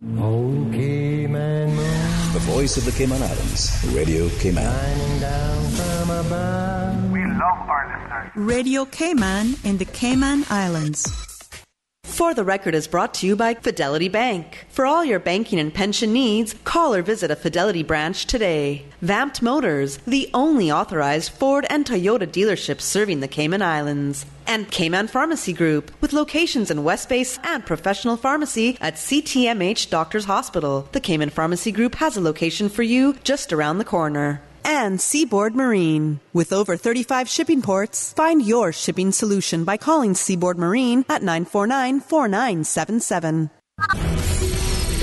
Oh, Cayman moon, The voice of the Cayman Islands, Radio Cayman. shining down from above. We love our listeners. Radio Cayman in the Cayman Islands. For the Record is brought to you by Fidelity Bank. For all your banking and pension needs, call or visit a Fidelity branch today. Vamped Motors, the only authorized Ford and Toyota dealerships serving the Cayman Islands. And Cayman Pharmacy Group, with locations in West Base and professional pharmacy at CTMH Doctors Hospital. The Cayman Pharmacy Group has a location for you just around the corner. And Seaboard Marine. With over 35 shipping ports, find your shipping solution by calling Seaboard Marine at 949-4977.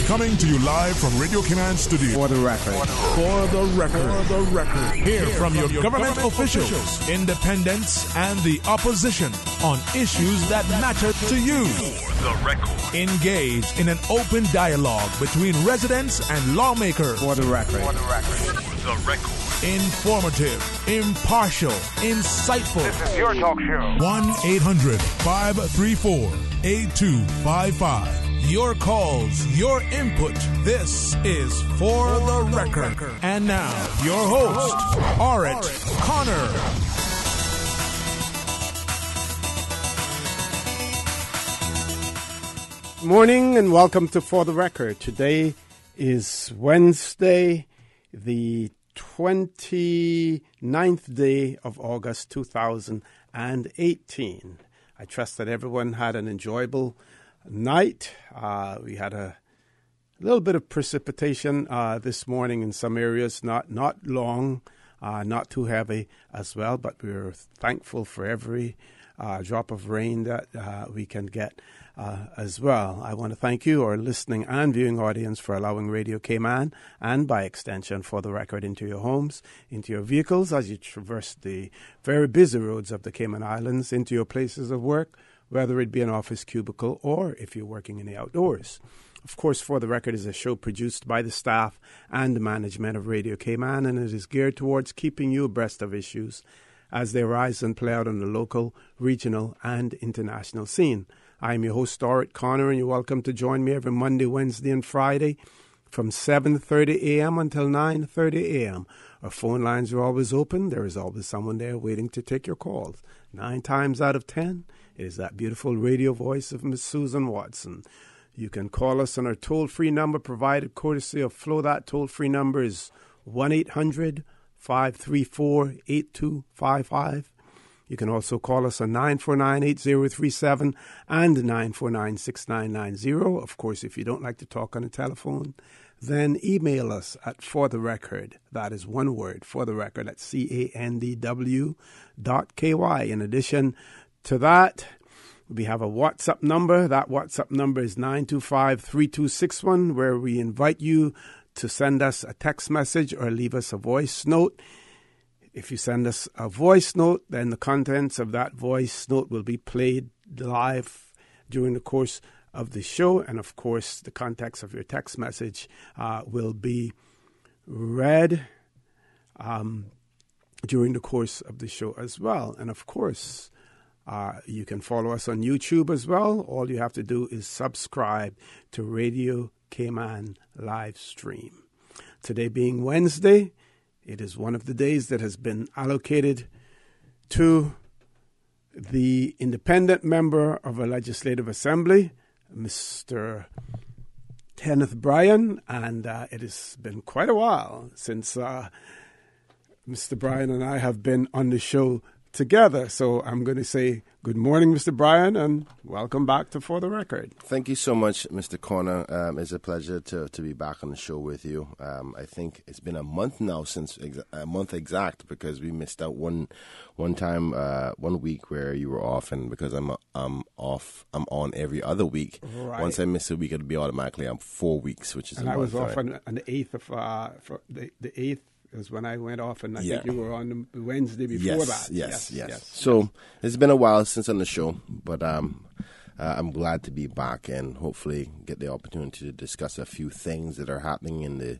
Coming to you live from Radio Cayman Studio. For the record. For the record. For the record. Hear from your government officials, independents, and the opposition on issues that matter to you. For the record. Engage in an open dialogue between residents and lawmakers. For the record. For the record. For the record. Informative, impartial, insightful. This is your talk show. 1-800-534-8255. Your calls, your input. This is For the Record. And now, your host, Orrett Connor. Morning and welcome to For the Record. Today is Wednesday, the 29th day of August 2018. I trust that everyone had an enjoyable night. We had a little bit of precipitation this morning in some areas, not long, not too heavy as well, but we're thankful for every drop of rain that we can get as well. I want to thank you, our listening and viewing audience, for allowing Radio Cayman and by extension For the Record into your homes, into your vehicles as you traverse the very busy roads of the Cayman Islands, into your places of work, whether it be an office cubicle or if you're working in the outdoors. Of course, For the Record is a show produced by the staff and management of Radio Cayman, and it is geared towards keeping you abreast of issues as they arise and play out on the local, regional, and international scene. I am your host, Orrett Connor, and you're welcome to join me every Monday, Wednesday, and Friday from 7:30 a.m. until 9:30 a.m. Our phone lines are always open. There is always someone there waiting to take your calls. 9 times out of 10, it is that beautiful radio voice of Miss Susan Watson. You can call us on our toll-free number provided courtesy of Flo. That toll-free number is 1-800-534-8255. You can also call us on 949-8037 and 949-6990. Of course, if you don't like to talk on the telephone, then email us at fortherecord. That is one word, fortherecord at candw.ky. In addition to that, we have a WhatsApp number. That WhatsApp number is 925-3261, where we invite you to send us a text message or leave us a voice note. If you send us a voice note, then the contents of that voice note will be played live during the course of the show. And, of course, the context of your text message will be read during the course of the show as well. And, of course, you can follow us on YouTube as well. All you have to do is subscribe to Radio Cayman live stream. Today being Wednesday, it is one of the days that has been allocated to the independent member of a legislative assembly, Mr. Kenneth Bryan, and it has been quite a while since Mr. Bryan and I have been on the show together. So I'm going to say good morning, Mr. Bryan, and welcome back to For the Record. Thank you so much, Mr. Connor. It's a pleasure to be back on the show with you. I think it's been a month now since a month exact, because we missed out one time, 1 week where you were off, and because I'm off, I'm on every other week. Right. Once I miss a week, it'll be automatically 4 weeks, which is and a I month. was off on the 8th of the 8th. Is when I went off, and I think you were on the Wednesday before that. Yes. So it's been a while since on the show, but I'm glad to be back and hopefully get the opportunity to discuss a few things that are happening in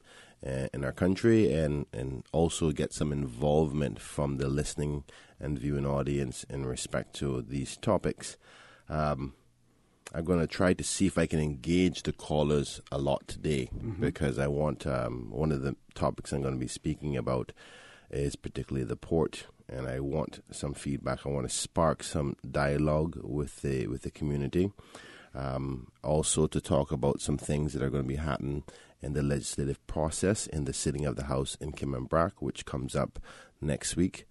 our country, and also get some involvement from the listening and viewing audience in respect to these topics. I'm going to try to see if I can engage the callers a lot today, because I want one of the topics I'm going to be speaking about is particularly the port, and I want some feedback. I want to spark some dialogue with the community. Also to talk about some things that are going to be happening in the legislative process in the sitting of the House in Cayman, which comes up next week,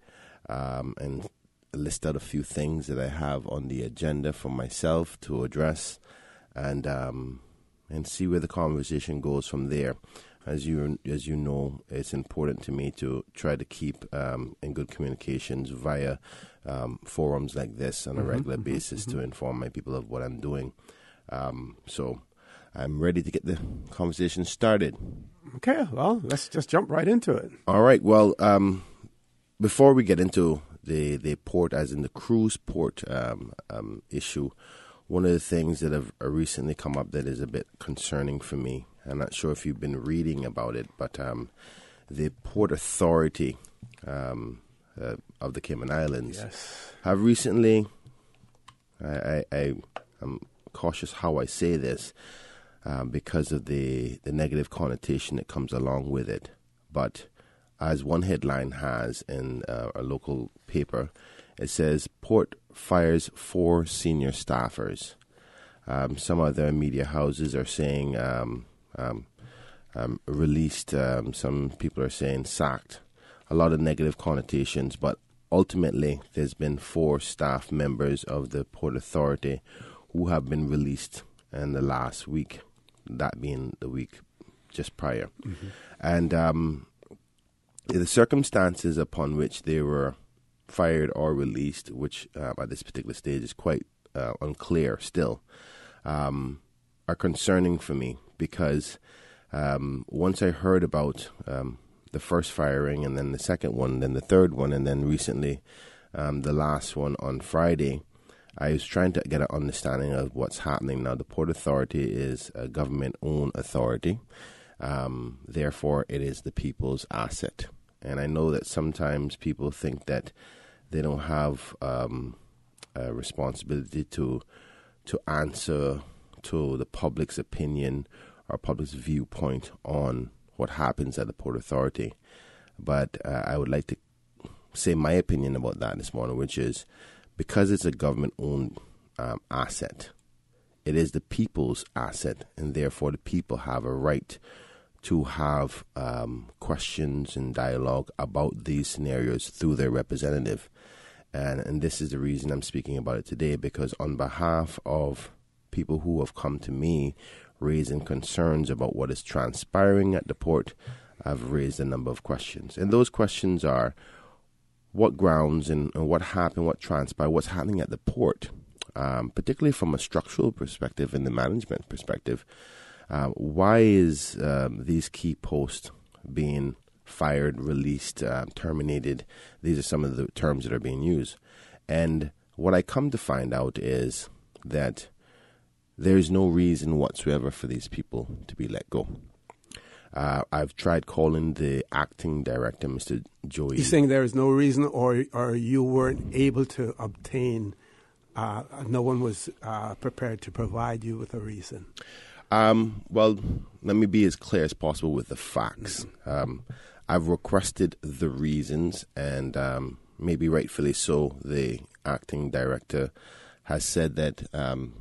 and list out a few things that I have on the agenda for myself to address, and see where the conversation goes from there. As you know, it's important to me to try to keep in good communications via forums like this on a regular basis to inform my people of what I'm doing. So I'm ready to get the conversation started. Okay, well, let's just jump right into it. All right. Well, before we get into the port, as in the cruise port issue, one of the things that have recently come up that is a bit concerning for me, I'm not sure if you've been reading about it, but the Port Authority of the Cayman Islands have recently, I'm cautious how I say this because of the negative connotation that comes along with it, but as one headline has in a local paper, it says, Port fires 4 senior staffers. Some other media houses are saying released. Some people are saying sacked. A lot of negative connotations, but ultimately there's been 4 staff members of the Port Authority who have been released in the last week, that being the week just prior. And the circumstances upon which they were fired or released, which at this particular stage is quite unclear still, are concerning for me, because once I heard about the first firing and then the second one, then the third one, and then recently the last one on Friday, I was trying to get an understanding of what's happening. Now, the Port Authority is a government-owned authority. Therefore, it is the people's asset. And I know that sometimes people think that they don't have a responsibility to answer to the public's opinion or public's viewpoint on what happens at the Port Authority. But I would like to say my opinion about that this morning, which is, because it's a government-owned asset, it is the people's asset, and therefore the people have a right to have questions and dialogue about these scenarios through their representative. And this is the reason I'm speaking about it today, because on behalf of people who have come to me raising concerns about what is transpiring at the port, I've raised a number of questions. And those questions are, what grounds and what happened, what transpired, what's happening at the port, particularly from a structural perspective and the management perspective. Why is these key posts being fired, released, terminated? These are some of the terms that are being used. And what I come to find out is that there's no reason whatsoever for these people to be let go. I've tried calling the acting director, Mr. Joey. You're saying there is no reason, or you weren't able to obtain, no one was prepared to provide you with a reason? Well, let me be as clear as possible with the facts. I've requested the reasons, and maybe rightfully so, the acting director has said that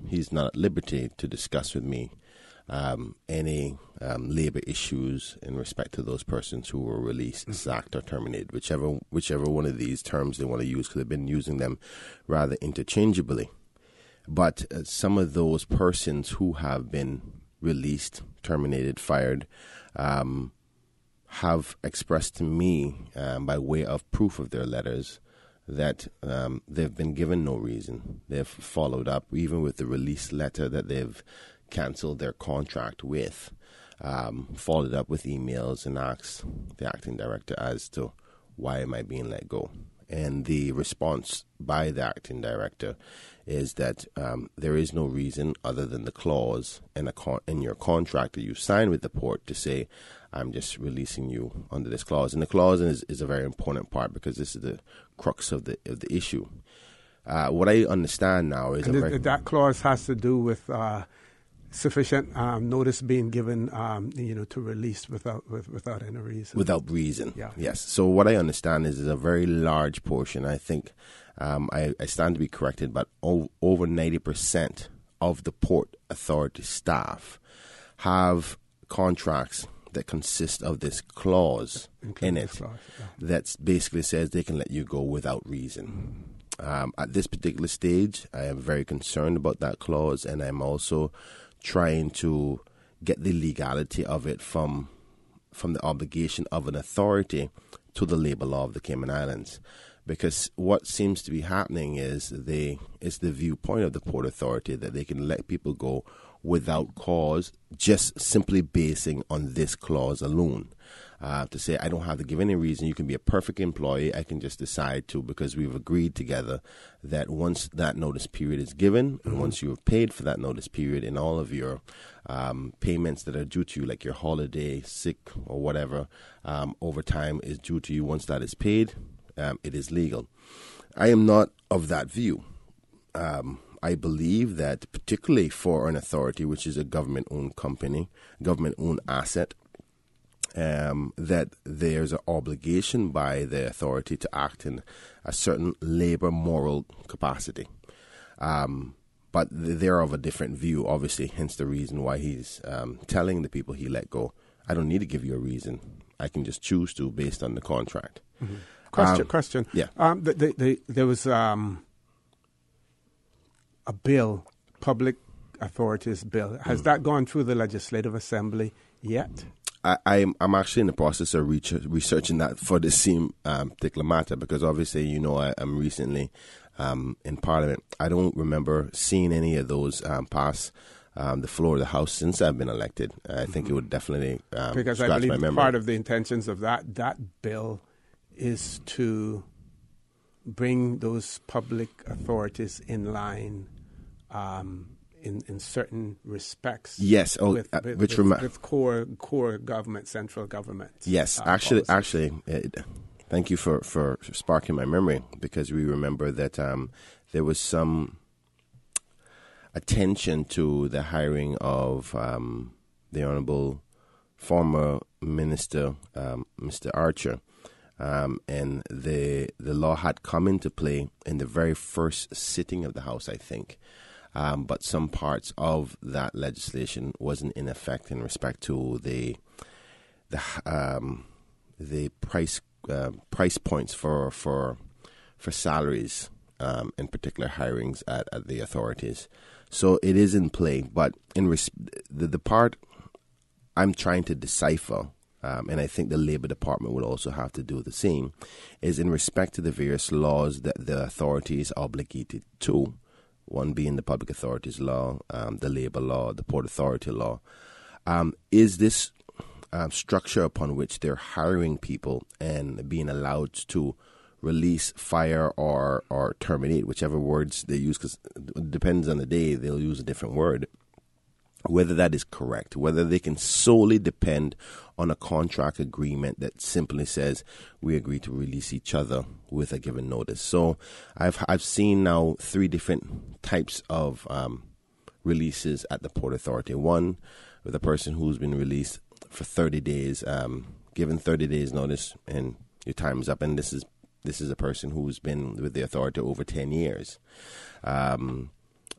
he's not at liberty to discuss with me any labor issues in respect to those persons who were released, sacked, or terminated, whichever one of these terms they want to use, because they've been using them rather interchangeably. But some of those persons who have been released, terminated, fired, have expressed to me by way of proof of their letters that they've been given no reason. They've followed up, even with the release letter that they've canceled their contract with, followed up with emails and asked the acting director as to why am I being let go. And the response by the acting director is that there is no reason other than the clause in your contract that you signed with the port to say, I'm just releasing you under this clause. And the clause is a very important part, because this is the crux of the issue. What I understand now is that clause has to do with sufficient notice being given, to release without any reason. Without reason, yeah. Yes. So what I understand is a very large portion. I think I stand to be corrected, but over 90% of the Port Authority staff have contracts that consist of this clause in it that basically says they can let you go without reason. At this particular stage, I am very concerned about that clause, and I'm also trying to get the legality of it from the obligation of an authority to the labor law of the Cayman Islands. Because what seems to be happening is the viewpoint of the Port Authority that they can let people go without cause, just simply basing on this clause alone. To say, I don't have to give any reason. You can be a perfect employee. I can just decide to, because we've agreed together that once that notice period is given, and once you have paid for that notice period and all of your payments that are due to you, like your holiday, sick, or whatever, overtime is due to you. Once that is paid, it is legal. I am not of that view. I believe that particularly for an authority, which is a government-owned company, government-owned asset, that there's an obligation by the authority to act in a certain labor moral capacity. But they're of a different view, obviously, hence the reason why he's telling the people he let go, I don't need to give you a reason. I can just choose to based on the contract. Mm-hmm. Question. Yeah. There was a bill, Public Authorities Bill. Has that gone through the Legislative Assembly yet? I'm actually in the process of researching that for the same particular matter, because obviously, I'm recently in Parliament. I don't remember seeing any of those pass the floor of the House since I've been elected. I think it would definitely because I believe part of the intentions of that bill is to bring those public authorities in line in certain respects. Yes, with core government, central government. Yes, actually, thank you for sparking my memory, because we remember that there was some attention to the hiring of the Honourable former Minister, Mr. Archer. And the law had come into play in the very first sitting of the House, I think. But some parts of that legislation wasn't in effect in respect to the price points for salaries, in particular hirings at the authorities. So it is in play, but the part I'm trying to decipher, and I think the Labour Department will also have to do the same, is in respect to the various laws that the authority is obligated to, one being the Public Authorities Law, the Labour Law, the Port Authority Law. Is this structure upon which they're hiring people and being allowed to release, fire, or terminate, whichever words they use, because it depends on the day, they'll use a different word, whether that is correct, whether they can solely depend on a contract agreement that simply says we agree to release each other with a given notice. So I've seen now 3 different types of releases at the Port Authority. One with a person who's been released for 30 days, given 30 days notice, and your time is up. And this is a person who's been with the authority over 10 years.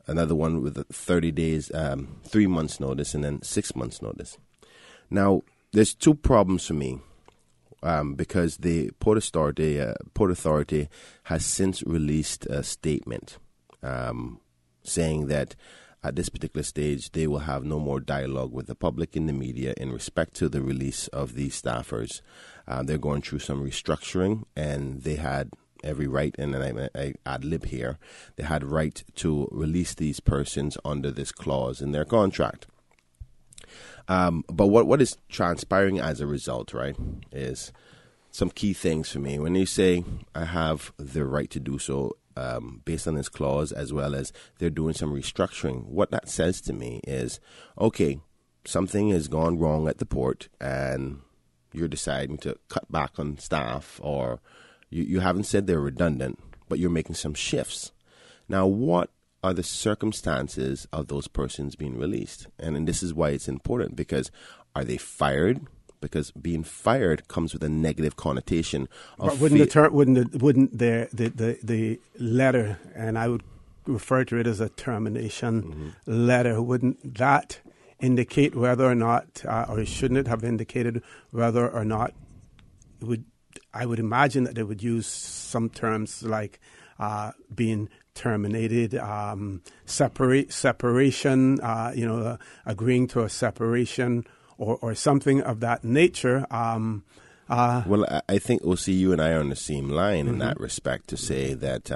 Another one with 30 days, 3 months notice, and then 6 months notice. Now, there's 2 problems for me, because the Port Authority has since released a statement saying that at this particular stage they will have no more dialogue with the public and the media in respect to the release of these staffers. They're going through some restructuring, and they had every right, and then I ad lib here, they had right to release these persons under this clause in their contract. But what is transpiring as a result, right, is some key things for me. When you say I have the right to do so based on this clause, as well as they're doing some restructuring, what that says to me is, okay, something has gone wrong at the port and you're deciding to cut back on staff, or you haven't said they're redundant, but you're making some shifts. Now, what are the circumstances of those persons being released? And this is why it's important, because are they fired? Because being fired comes with a negative connotation. But wouldn't the letter, and I would refer to it as a termination letter, wouldn't that indicate whether or not, or shouldn't it have indicated whether or not I would imagine that they would use some terms like being terminated, separation, agreeing to a separation, or something of that nature. Well, I think, OC, you and I are on the same line in that respect, to say that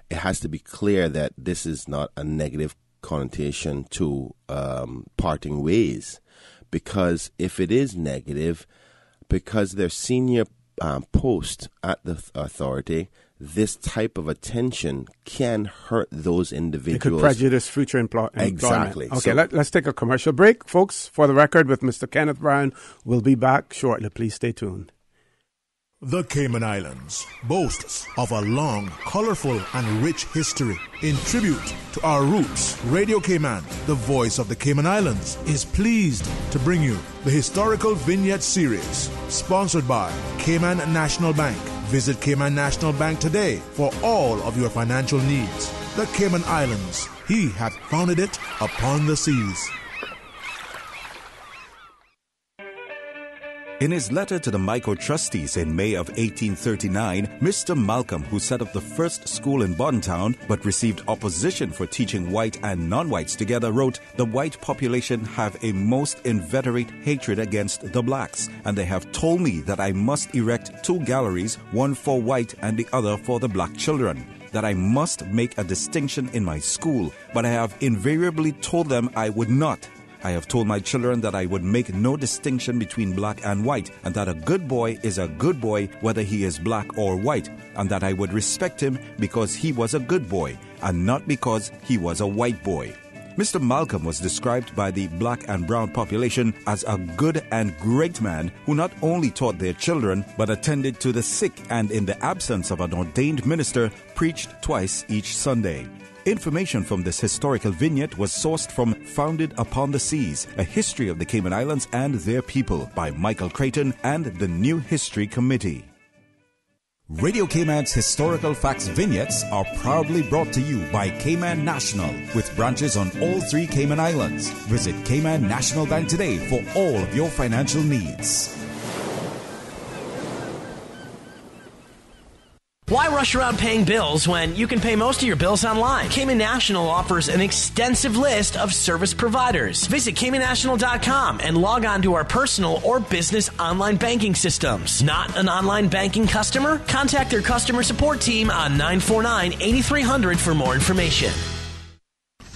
it has to be clear that this is not a negative connotation to parting ways. Because if it is negative, because their senior post at the authority, this type of attention can hurt those individuals. It could prejudice future employment. Exactly. Okay, let's take a commercial break. Folks, For the Record with Mr. Kenneth Brown. We'll be back shortly. Please stay tuned. The Cayman Islands boasts of a long, colorful, and rich history. In tribute to our roots, Radio Cayman, the voice of the Cayman Islands, is pleased to bring you the Historical Vignette Series, sponsored by Cayman National Bank. Visit Cayman National Bank today for all of your financial needs. The Cayman Islands, he hath founded it upon the seas. In his letter to the micro-trustees in May of 1839, Mr. Malcolm, who set up the first school in Bontown but received opposition for teaching white and non-whites together, wrote, "The white population have a most inveterate hatred against the blacks, and they have told me that I must erect 2 galleries, one for white and the other for the black children. That I must make a distinction in my school, but I have invariably told them I would not. I have told my children that I would make no distinction between black and white, and that a good boy is a good boy whether he is black or white, and that I would respect him because he was a good boy, and not because he was a white boy." Mr. Malcolm was described by the black and brown population as a good and great man who not only taught their children, but attended to the sick and, in the absence of an ordained minister, preached twice each Sunday. Information from this historical vignette was sourced from Founded Upon the Seas, A History of the Cayman Islands and Their People by Michael Creighton and the New History Committee. Radio Cayman's historical facts vignettes are proudly brought to you by Cayman National, with branches on all 3 Cayman Islands. Visit Cayman National Bank today for all of your financial needs. Why rush around paying bills when you can pay most of your bills online? Cayman National offers an extensive list of service providers. Visit CaymanNational.com and log on to our personal or business online banking systems. Not an online banking customer? Contact their customer support team on 949-8300 for more information.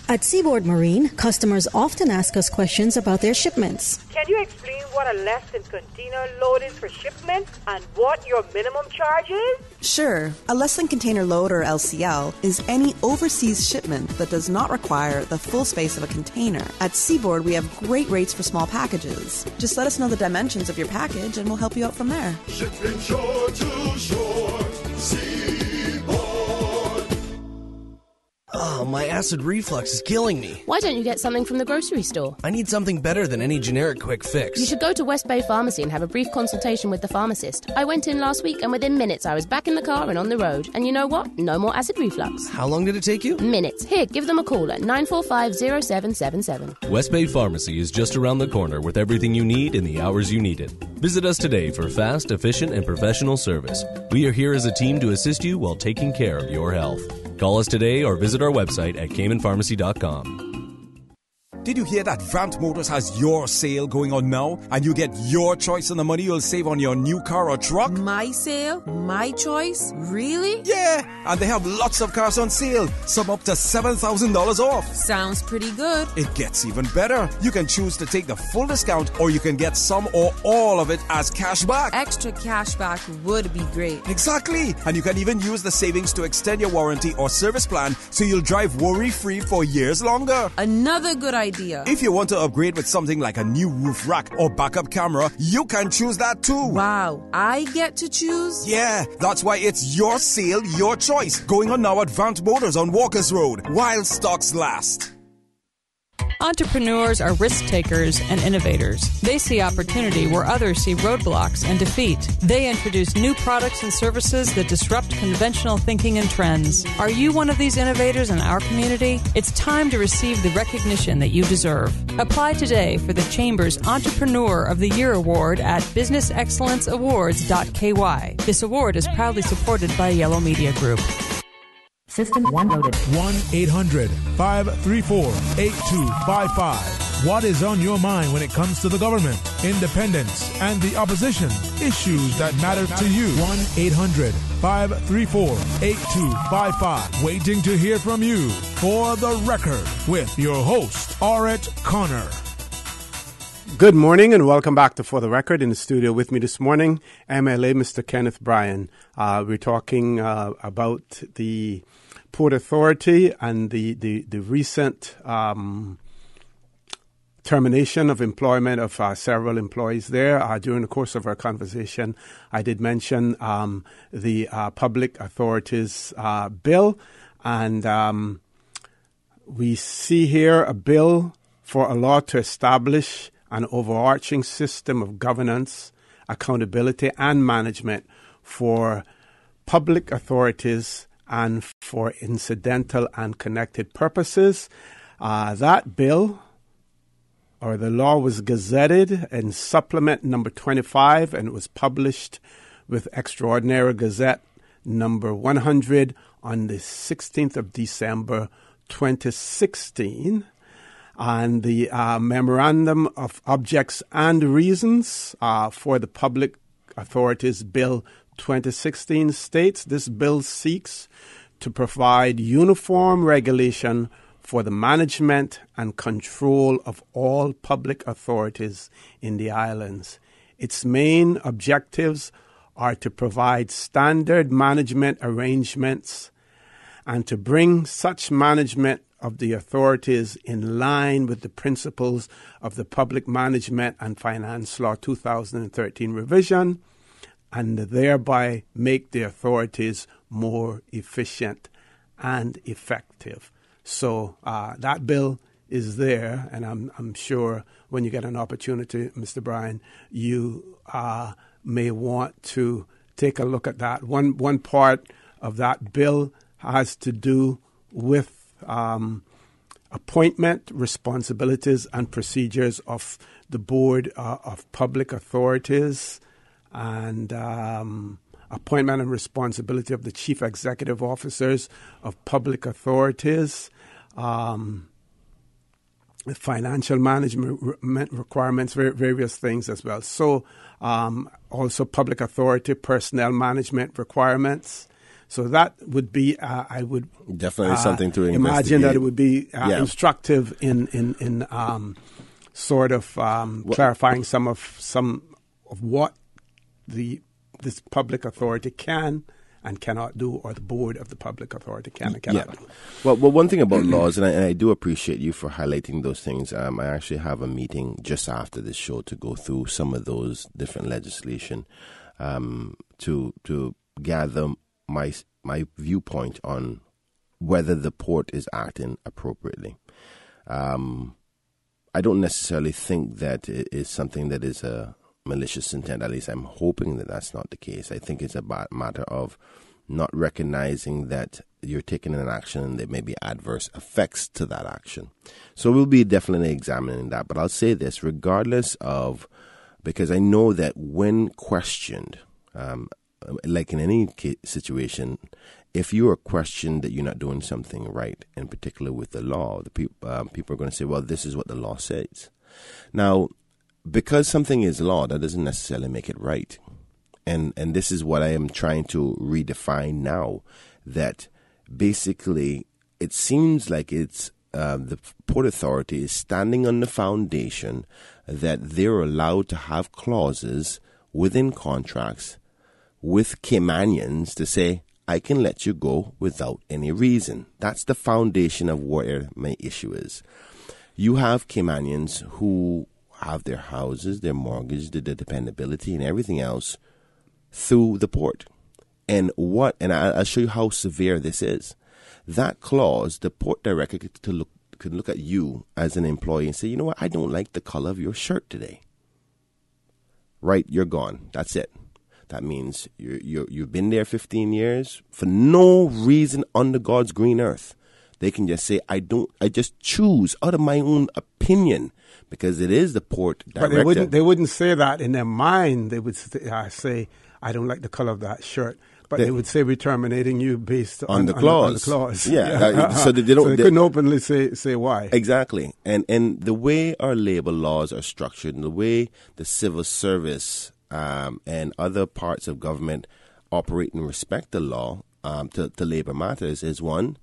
At Seaboard Marine, customers often ask us questions about their shipments. Can you explain what a less than container load is for shipment and what your minimum charge is? Sure. A less than container load, or LCL, is any overseas shipment that does not require the full space of a container. At Seaboard, we have great rates for small packages. Just let us know the dimensions of your package and we'll help you out from there. Shipping shore to shore, Seaboard. Oh, my acid reflux is killing me. Why don't you get something from the grocery store? I need something better than any generic quick fix. You should go to West Bay Pharmacy and have a brief consultation with the pharmacist. I went in last week and within minutes I was back in the car and on the road. And you know what? No more acid reflux. How long did it take you? Minutes. Here, give them a call at 945-0777. West Bay Pharmacy is just around the corner with everything you need in the hours you need it. Visit us today for fast, efficient, and professional service. We are here as a team to assist you while taking care of your health. Call us today or visit our website at CaymanPharmacy.com. Did you hear that Vamt Motors has your sale going on now? And you get your choice on the money you'll save on your new car or truck? My sale? My choice? Really? Yeah! And they have lots of cars on sale. Some up to $7,000 off. Sounds pretty good. It gets even better. You can choose to take the full discount or you can get some or all of it as cash back. Extra cash back would be great. Exactly! And you can even use the savings to extend your warranty or service plan so you'll drive worry-free for years longer. Another good idea idea. If you want to upgrade with something like a new roof rack or backup camera, you can choose that too. Wow, I get to choose? Yeah, that's why it's your sale, your choice. Going on now at Vamt Motors on Walkers Road, while stocks last. Entrepreneurs are risk takers and innovators. They see opportunity where others see roadblocks and defeat. They introduce new products and services that disrupt conventional thinking and trends. Are you one of these innovators in our community? It's time to receive the recognition that you deserve. Apply today for the Chamber's Entrepreneur of the Year Award at businessexcellenceawards.ky. This award is proudly supported by Yellow Media Group. System 1 loaded. 1-800-534-8255. What is on your mind when it comes to the government, independence, and the opposition? Issues that matter to you. 1-800-534-8255. Waiting to hear from you. For the Record, with your host, Orrett Connor. Good morning and welcome back to For the Record. In the studio with me this morning, MLA Mr. Kenneth Bryan. We're talking about the Port Authority and the recent termination of employment of several employees there. During the course of our conversation, I did mention the Public Authorities Bill, and we see here a bill for a law to establish an overarching system of governance, accountability, and management for public authorities and for incidental and connected purposes. That bill, or the law, was gazetted in Supplement Number 25, and it was published with Extraordinary Gazette Number 100 on the 16th of December 2016. And the Memorandum of Objects and Reasons for the Public Authorities Bill 2016 states this bill seeks to provide uniform regulation for the management and control of all public authorities in the islands. Its main objectives are to provide standard management arrangements and to bring such management of the authorities in line with the principles of the Public Management and Finance Law 2013 revision, and thereby make the authorities more efficient and effective. So that bill is there, and I'm sure when you get an opportunity, Mr. Bryan, you may want to take a look at that. One part of that bill has to do with appointment, responsibilities, and procedures of the Board of Public Authorities, and appointment and responsibility of the Chief Executive Officers of Public Authorities, financial management requirements, various things as well. So also public authority personnel management requirements. So that would be, I would definitely something to imagine that it would be instructive in sort of clarifying some of what this public authority can and cannot do, or the board of the public authority can and cannot do. Well, one thing about laws, and I do appreciate you for highlighting those things. I actually have a meeting just after this show to go through some of those different legislation to gather my viewpoint on whether the port is acting appropriately. I don't necessarily think that it is something that is a malicious intent. At least I'm hoping that that's not the case. I think it's a matter of not recognizing that you're taking an action and there may be adverse effects to that action. So we'll be definitely examining that. But I'll say this, regardless of, because I know that when questioned, like in any situation, if you are questioned that you're not doing something right, in particular with the law, the people are going to say, well, this is what the law says. Now, because something is law, that doesn't necessarily make it right. And this is what I am trying to redefine now, that basically it seems like it's the Port Authority is standing on the foundation that they're allowed to have clauses within contracts with Caymanians to say, I can let you go without any reason. That's the foundation of where my issue is. You have Caymanians who have their houses, their mortgage, their dependability, and everything else through the port. And I'll show you how severe this is. That clause, the port director could look at you as an employee and say, you know what, I don't like the color of your shirt today. Right, you're gone. That's it. That means you've been there 15 years for no reason under God's green earth. They can just say, I just choose out of my own opinion, because it is the port director. But they wouldn't say that in their mind. They would say, I don't like the color of that shirt. But they would say we're terminating you based on the clause. On the clause. Yeah. So they couldn't openly say why. Exactly. And the way our labor laws are structured and the way the civil service and other parts of government operate and respect the law to labor matters is one.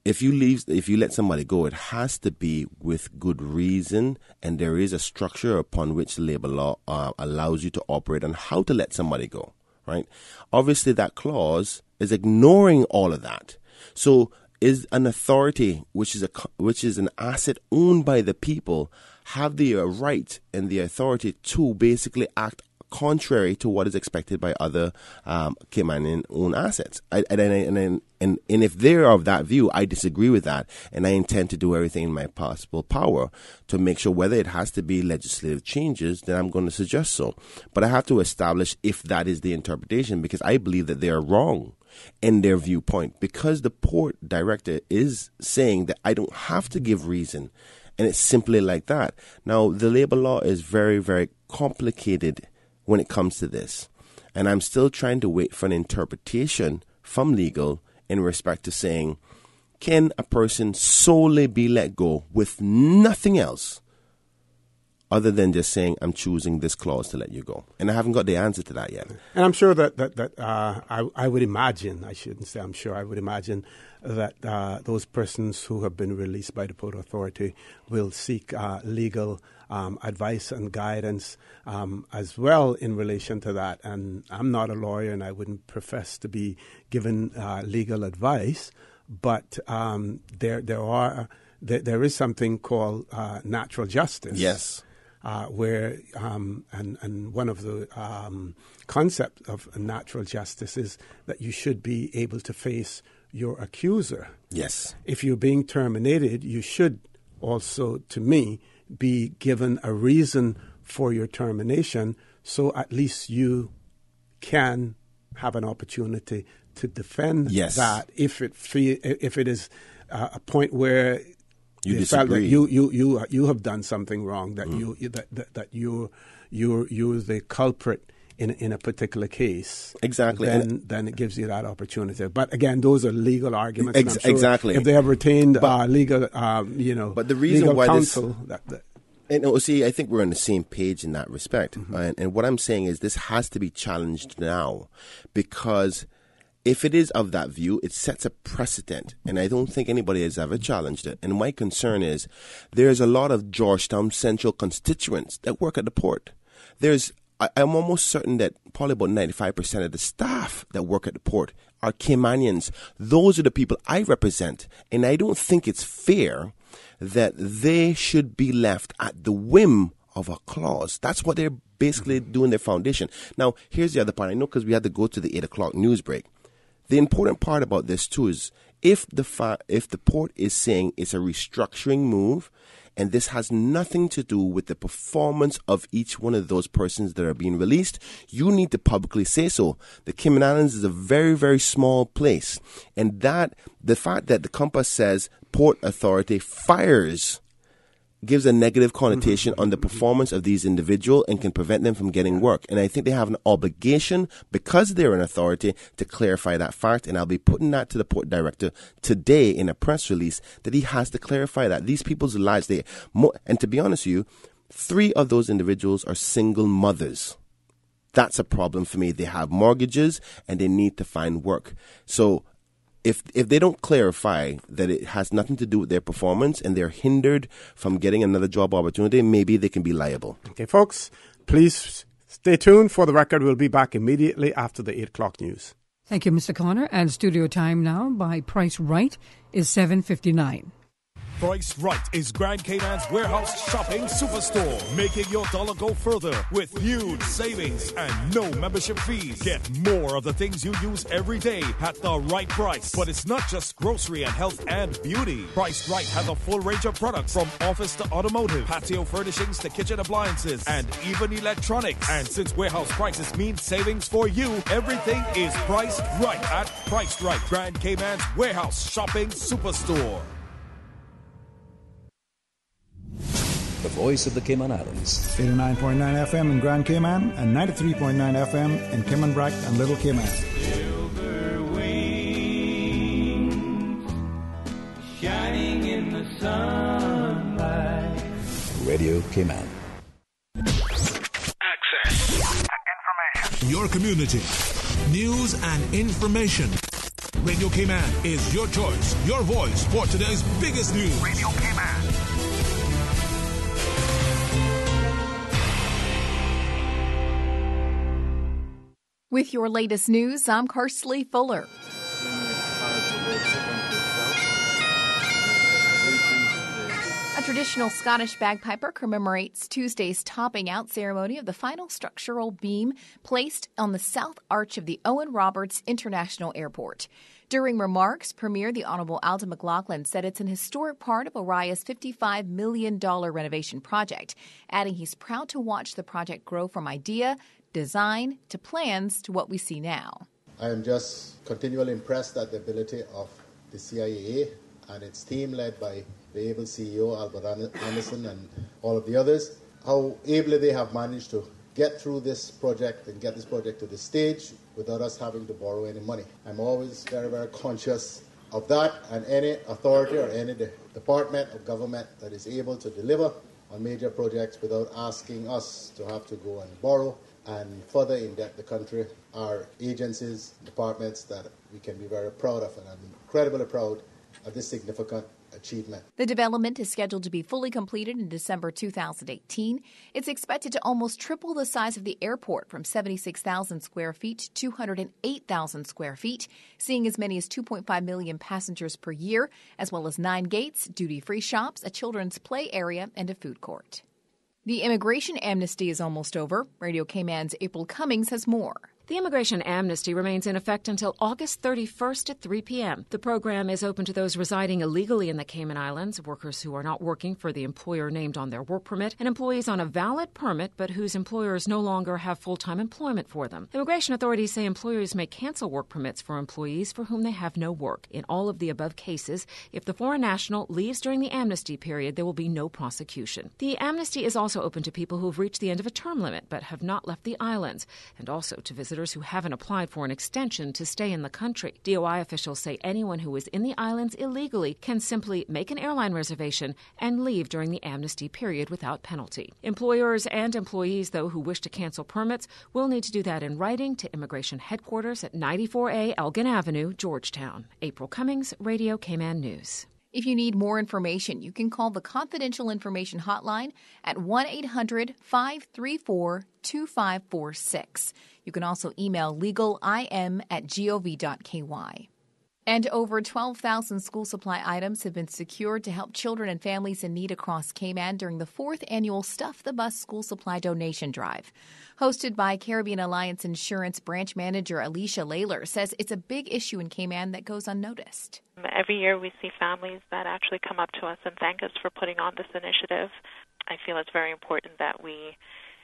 If you let somebody go, it has to be with good reason, and there is a structure upon which the labor law allows you to operate on how to let somebody go. Right? Obviously, that clause is ignoring all of that. So, is an authority, which is an asset owned by the people, have the right and the authority to basically act contrary to what is expected by other Caymanian-owned assets? And if they're of that view, I disagree with that, and I intend to do everything in my possible power to make sure whether it has to be legislative changes, then I'm going to suggest so. But I have to establish if that is the interpretation, because I believe that they are wrong in their viewpoint, because the port director is saying that I don't have to give reason, and it's simply like that. Now, the labor law is very, very complicated when it comes to this, and I'm still trying to wait for an interpretation from legal in respect to saying, can a person solely be let go with nothing else other than just saying, I'm choosing this clause to let you go? And I haven't got the answer to that yet. And I'm sure that I would imagine, I shouldn't say I'm sure, I would imagine that those persons who have been released by the Port Authority will seek legal advice and guidance as well in relation to that. And I'm not a lawyer, and I wouldn't profess to be given legal advice, but there is something called natural justice. Yes. Where and one of the concepts of natural justice is that you should be able to face your accuser. Yes. If you're being terminated, you should also, to me, be given a reason for your termination, so at least you can have an opportunity to defend that if it is a point where you felt that disagree. you have done something wrong, that you're the culprit in a particular case. Exactly. Then it gives you that opportunity. But again, those are legal arguments. And I'm sure exactly. If they have retained legal, but the reason legal why counsel. I think we're on the same page in that respect. Mm-hmm. And what I'm saying is this has to be challenged now, because if it is of that view, it sets a precedent, and I don't think anybody has ever challenged it. And my concern is there's a lot of Georgetown Central constituents that work at the port. I'm almost certain that probably about 95% of the staff that work at the port are Caymanians. Those are the people I represent, and I don't think it's fair that they should be left at the whim of a clause. That's what they're basically doing their foundation. Now, here's the other part. I know because we had to go to the 8 o'clock news break. The important part about this, too, is if the port is saying it's a restructuring move, and this has nothing to do with the performance of each one of those persons that are being released, you need to publicly say so. The Cayman Islands is a very, very small place. And that the fact that the compass says Port Authority fires gives a negative connotation on the performance of these individuals and can prevent them from getting work. And I think they have an obligation, because they're an authority, to clarify that fact. And I'll be putting that to the port director today in a press release, that he has to clarify that. These people's lives, and to be honest with you, 3 of those individuals are single mothers. That's a problem for me. They have mortgages and they need to find work. So if they don't clarify that it has nothing to do with their performance and they're hindered from getting another job opportunity, maybe they can be liable. Okay, folks, please stay tuned. For the record, we'll be back immediately after the 8 o'clock news. Thank you, Mr. Connor. And studio time now by Price Right is 7:59. Price Right is Grand Cayman's warehouse shopping superstore, making your dollar go further with huge savings and no membership fees. Get more of the things you use every day at the right price. But it's not just grocery and health and beauty. Price Right has a full range of products from office to automotive, patio furnishings to kitchen appliances, and even electronics. And since warehouse prices mean savings for you, everything is priced right at Price Right, Grand Cayman's warehouse shopping superstore. The voice of the Cayman Islands. 89.9 FM in Grand Cayman and 93.9 FM in Cayman Brac and Little Cayman. Silver wings shining in the sunlight. Radio Cayman. Access and information. Your community. News and information. Radio Cayman is your choice, your voice for today's biggest news. Radio Cayman. With your latest news, I'm Karsley Fuller. A traditional Scottish bagpiper commemorates Tuesday's topping out ceremony of the final structural beam placed on the south arch of the Owen Roberts International Airport. During remarks, Premier the Honourable Alden McLaughlin said it's an historic part of Oria's $55 million renovation project, adding he's proud to watch the project grow from idea, design, to plans to what we see now. I am just continually impressed at the ability of the CIAA and its team led by the able CEO Albert Anderson and all of the others, how ably they have managed to get through this project and get this project to the stage without us having to borrow any money. I'm always very, very conscious of that, and any authority or any department of government that is able to deliver on major projects without asking us to have to go and borrow and further indebt the country are agencies, departments that we can be very proud of, and I'm incredibly proud of this significant achievement. The development is scheduled to be fully completed in December 2018. It's expected to almost triple the size of the airport from 76,000 square feet to 208,000 square feet, seeing as many as 2.5 million passengers per year, as well as 9 gates, duty-free shops, a children's play area, and a food court. The immigration amnesty is almost over. Radio Cayman's April Cummings has more. The immigration amnesty remains in effect until August 31st at 3 p.m. The program is open to those residing illegally in the Cayman Islands, workers who are not working for the employer named on their work permit, and employees on a valid permit but whose employers no longer have full-time employment for them. Immigration authorities say employers may cancel work permits for employees for whom they have no work. In all of the above cases, if the foreign national leaves during the amnesty period, there will be no prosecution. The amnesty is also open to people who have reached the end of a term limit but have not left the islands, and also to visitors who haven't applied for an extension to stay in the country. DOI officials say anyone who is in the islands illegally can simply make an airline reservation and leave during the amnesty period without penalty. Employers and employees, though, who wish to cancel permits will need to do that in writing to Immigration Headquarters at 94A Elgin Avenue, Georgetown. April Cummings, Radio Cayman News. If you need more information, you can call the Confidential Information Hotline at 1-800-534-2546. You can also email legalim@gov.ky. And over 12,000 school supply items have been secured to help children and families in need across Cayman during the 4th annual Stuff the Bus School Supply Donation Drive. Hosted by Caribbean Alliance Insurance Branch Manager Alicia Layler, says it's a big issue in Cayman that goes unnoticed. Every year we see families that actually come up to us and thank us for putting on this initiative. I feel it's very important that we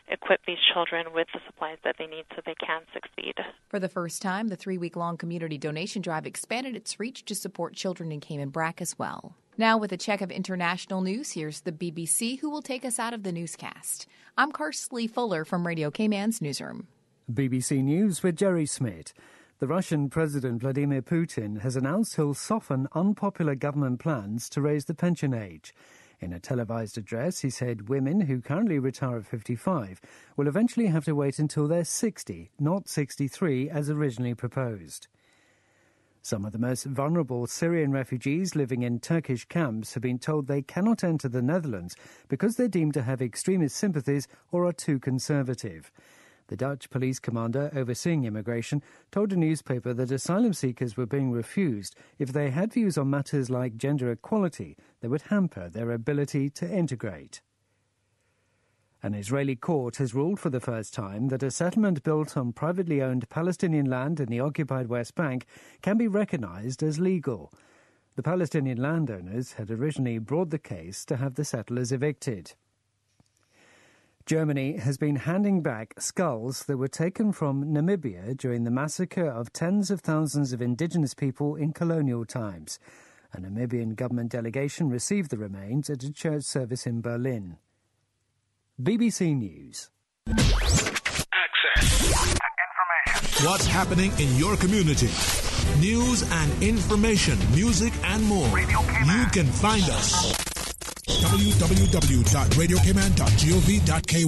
equip these children with the supplies that they need so they can succeed. For the first time, the 3-week-long community donation drive expanded its reach to support children in Cayman Brac as well. Now with a check of international news, here's the BBC who will take us out of the newscast. I'm Karsley Fuller from Radio Cayman's newsroom. BBC News with Jerry Smith. The Russian President Vladimir Putin has announced he'll soften unpopular government plans to raise the pension age. In a televised address, he said women who currently retire at 55 will eventually have to wait until they're 60, not 63 as originally proposed. Some of the most vulnerable Syrian refugees living in Turkish camps have been told they cannot enter the Netherlands because they're deemed to have extremist sympathies or are too conservative. The The Dutch police commander overseeing immigration told a newspaper that asylum seekers were being refused if they had views on matters like gender equality that would hamper their ability to integrate. An Israeli court has ruled for the first time that a settlement built on privately owned Palestinian land in the occupied West Bank can be recognized as legal. The Palestinian landowners had originally brought the case to have the settlers evicted. Germany has been handing back skulls that were taken from Namibia during the massacre of tens of thousands of indigenous people in colonial times. A Namibian government delegation received the remains at a church service in Berlin. BBC News. Access to information. What's happening in your community? News and information, music and more. You can find us. www.radiocayman.gov.ky.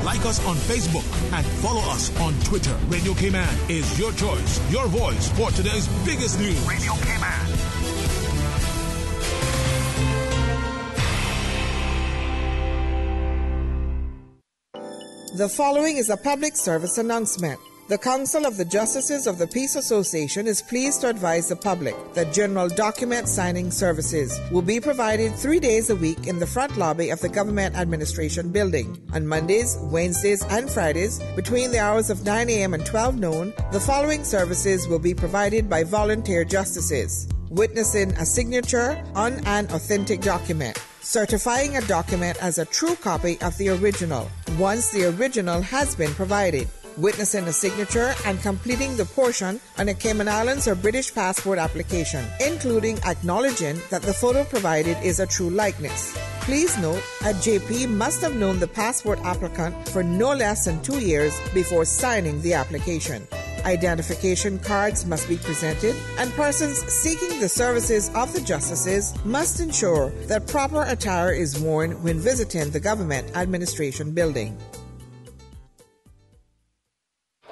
Like us on Facebook and follow us on Twitter. Radio Cayman is your choice, your voice for today's biggest news. Radio Cayman. The following is a public service announcement. The Council of the Justices of the Peace Association is pleased to advise the public that general document signing services will be provided 3 days a week in the front lobby of the Government Administration Building. On Mondays, Wednesdays, and Fridays, between the hours of 9 a.m. and 12 noon, the following services will be provided by volunteer justices: witnessing a signature on an authentic document, certifying a document as a true copy of the original once the original has been provided, witnessing a signature and completing the portion on a Cayman Islands or British passport application, including acknowledging that the photo provided is a true likeness. Please note, a JP must have known the passport applicant for no less than 2 years before signing the application. Identification cards must be presented, and persons seeking the services of the justices must ensure that proper attire is worn when visiting the Government Administration Building.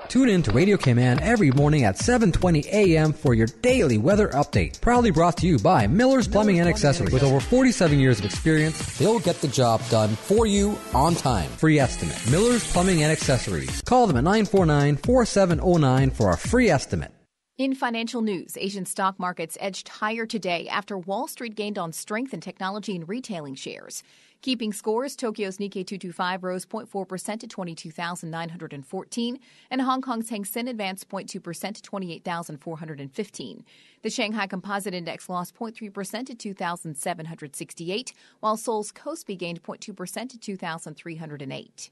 Tune in to Radio Cayman every morning at 7:20 a.m. for your daily weather update. Proudly brought to you by Miller's Plumbing and Accessories. With over 47 years of experience, they'll get the job done for you on time. Free estimate. Miller's Plumbing and Accessories. Call them at 949-4709 for a free estimate. In financial news, Asian stock markets edged higher today after Wall Street gained on strength in technology and retailing shares. Keeping scores, Tokyo's Nikkei 225 rose 0.4% to 22,914, and Hong Kong's Hang Seng advanced 0.2% to 28,415. The Shanghai Composite Index lost 0.3% to 2,768, while Seoul's Kospi gained 0.2% to 2,308.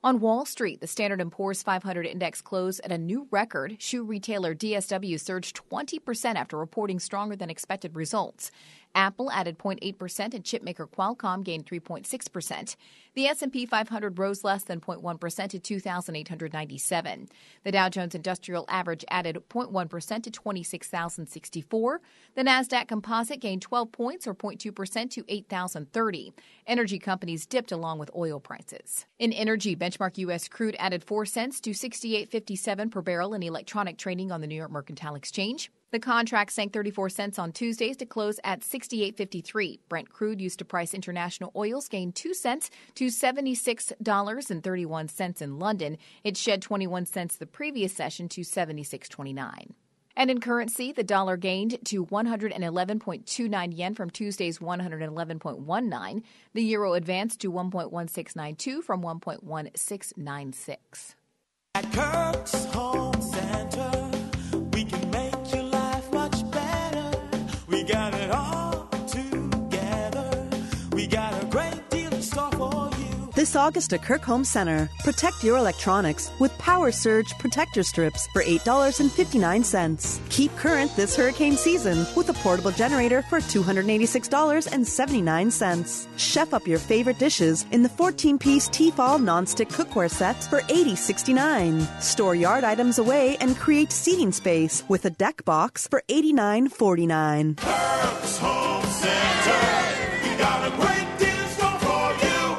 On Wall Street, the Standard & Poor's 500 index closed at a new record. Shoe retailer DSW surged 20% after reporting stronger than expected results. Apple added 0.8% and chipmaker Qualcomm gained 3.6%. The S&P 500 rose less than 0.1% to 2,897. The Dow Jones Industrial Average added 0.1% to 26,064. The Nasdaq Composite gained 12 points or 0.2% to 8,030. Energy companies dipped along with oil prices. In energy, benchmark U.S. crude added 4 cents to 68.57 per barrel in electronic trading on the New York Mercantile Exchange. The contract sank 34 cents on Tuesdays to close at 68.53. Brent crude used to price international oils gained 2 cents to $76.31 in London. It shed 21 cents the previous session to 76.29. And in currency, the dollar gained to 111.29 yen from Tuesday's 111.19. The euro advanced to 1.1692 from 1.1696. At Kirk's Home Center, we can make your life much better. We got it all together. We got a great deal in store for you. This August at Kirk Home Center, protect your electronics with Power Surge protector strips for $8.59. Keep current this hurricane season with a portable generator for $286.79. Chef up your favorite dishes in the 14-piece Tefal nonstick cookware sets for $80.69. Store yard items away and create seating space with a deck box for $89.49. Kirk's Home Center, we got a great deal in store for you.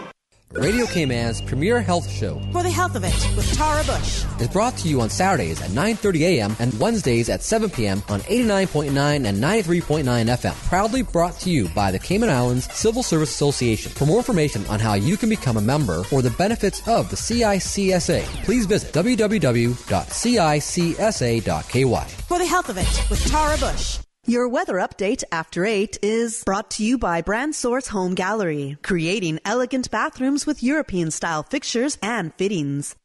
Radio Cayman's premier health show. For the health of it with Tara Bush. Is brought to you on Saturdays at 9:30 a.m. and Wednesdays at 7 p.m. on 89.9 and 93.9 FM. Proudly brought to you by the Cayman Islands Civil Service Association. For more information on how you can become a member or the benefits of the CICSA, please visit www.cicsa.ky. For the health of it with Tara Bush. Your weather update after 8 is brought to you by Brand Source Home Gallery, creating elegant bathrooms with European-style fixtures and fittings.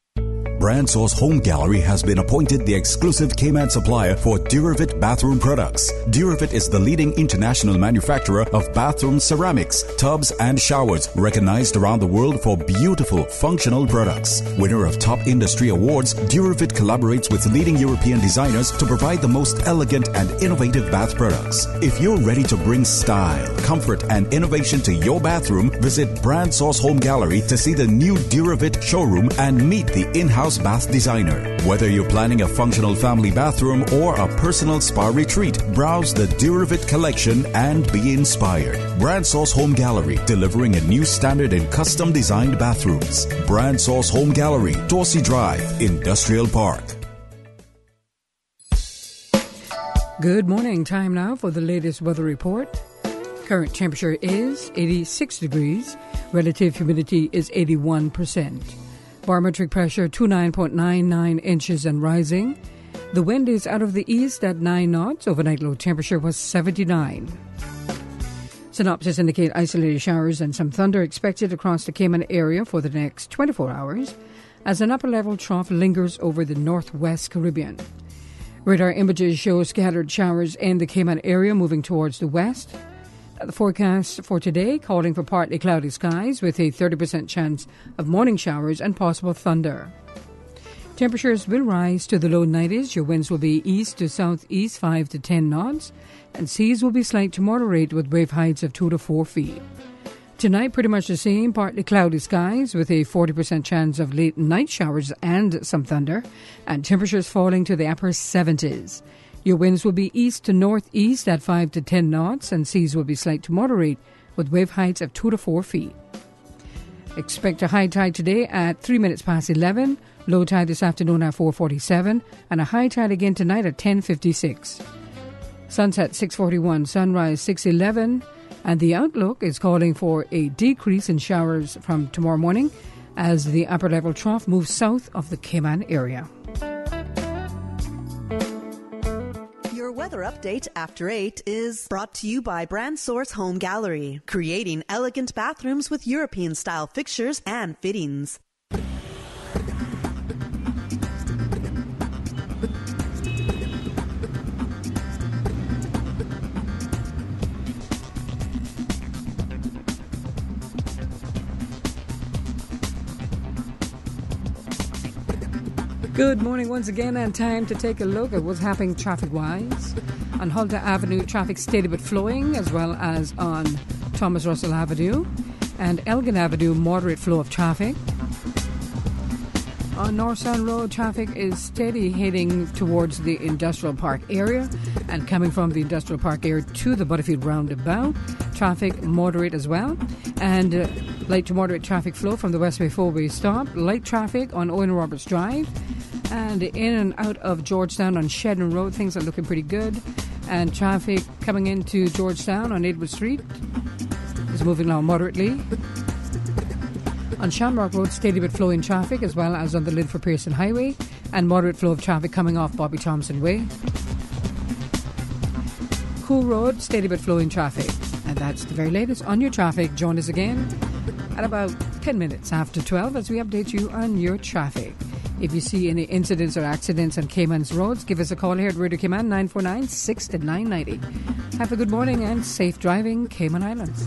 Brand Source Home Gallery has been appointed the exclusive Cayman supplier for Duravit bathroom products. Duravit is the leading international manufacturer of bathroom ceramics, tubs, and showers, recognized around the world for beautiful, functional products. Winner of top industry awards, Duravit collaborates with leading European designers to provide the most elegant and innovative bath products. If you're ready to bring style, comfort, and innovation to your bathroom, visit Brand Source Home Gallery to see the new Duravit showroom and meet the in-house bath designer. Whether you're planning a functional family bathroom or a personal spa retreat, browse the Duravit collection and be inspired. Brand Source Home Gallery, delivering a new standard in custom designed bathrooms. Brand Source Home Gallery, Dorsey Drive, Industrial Park. Good morning. Time now for the latest weather report. Current temperature is 86 degrees. Relative humidity is 81%. Barometric pressure 29.99 inches and rising. The wind is out of the east at 9 knots. Overnight low temperature was 79. Synopsis indicate isolated showers and some thunder expected across the Cayman area for the next 24 hours as an upper-level trough lingers over the northwest Caribbean. Radar images show scattered showers in the Cayman area moving towards the west. The forecast for today calling for partly cloudy skies with a 30% chance of morning showers and possible thunder. Temperatures will rise to the low 90s. Your winds will be east to southeast 5 to 10 knots, and seas will be slight to moderate with wave heights of 2 to 4 feet. Tonight, pretty much the same, partly cloudy skies with a 40% chance of late night showers and some thunder, and temperatures falling to the upper 70s. Your winds will be east to northeast at 5 to 10 knots, and seas will be slight to moderate with wave heights of 2 to 4 feet. Expect a high tide today at 3 minutes past 11, low tide this afternoon at 4:47, and a high tide again tonight at 10:56. Sunset 6:41, sunrise 6:11, and the outlook is calling for a decrease in showers from tomorrow morning as the upper level trough moves south of the Cayman area. Weather update after 8 is brought to you by Brand Source Home Gallery, creating elegant bathrooms with European-style fixtures and fittings. Good morning once again, and time to take a look at what's happening traffic-wise. On Huldah Avenue, traffic steady but flowing, as well as on Thomas Russell Avenue. And Elgin Avenue, moderate flow of traffic. On North Sound Road, traffic is steady heading towards the Industrial Park area and coming from the Industrial Park area to the Butterfield Roundabout. Traffic moderate as well. And light to moderate traffic flow from the Westway 4-way stop. Light traffic on Owen Roberts Drive. And in and out of Georgetown on Shedden Road, things are looking pretty good. And traffic coming into Georgetown on Edward Street is moving along moderately. On Shamrock Road, steady but flowing traffic, as well as on the Linford Pearson Highway, and moderate flow of traffic coming off Bobby Thompson Way. Cool Road, steady but flowing traffic. And that's the very latest on your traffic. Join us again at about 10 minutes after 12 as we update you on your traffic. If you see any incidents or accidents on Cayman's roads, give us a call here at Radio Cayman, 949-6990. Have a good morning and safe driving, Cayman Islands.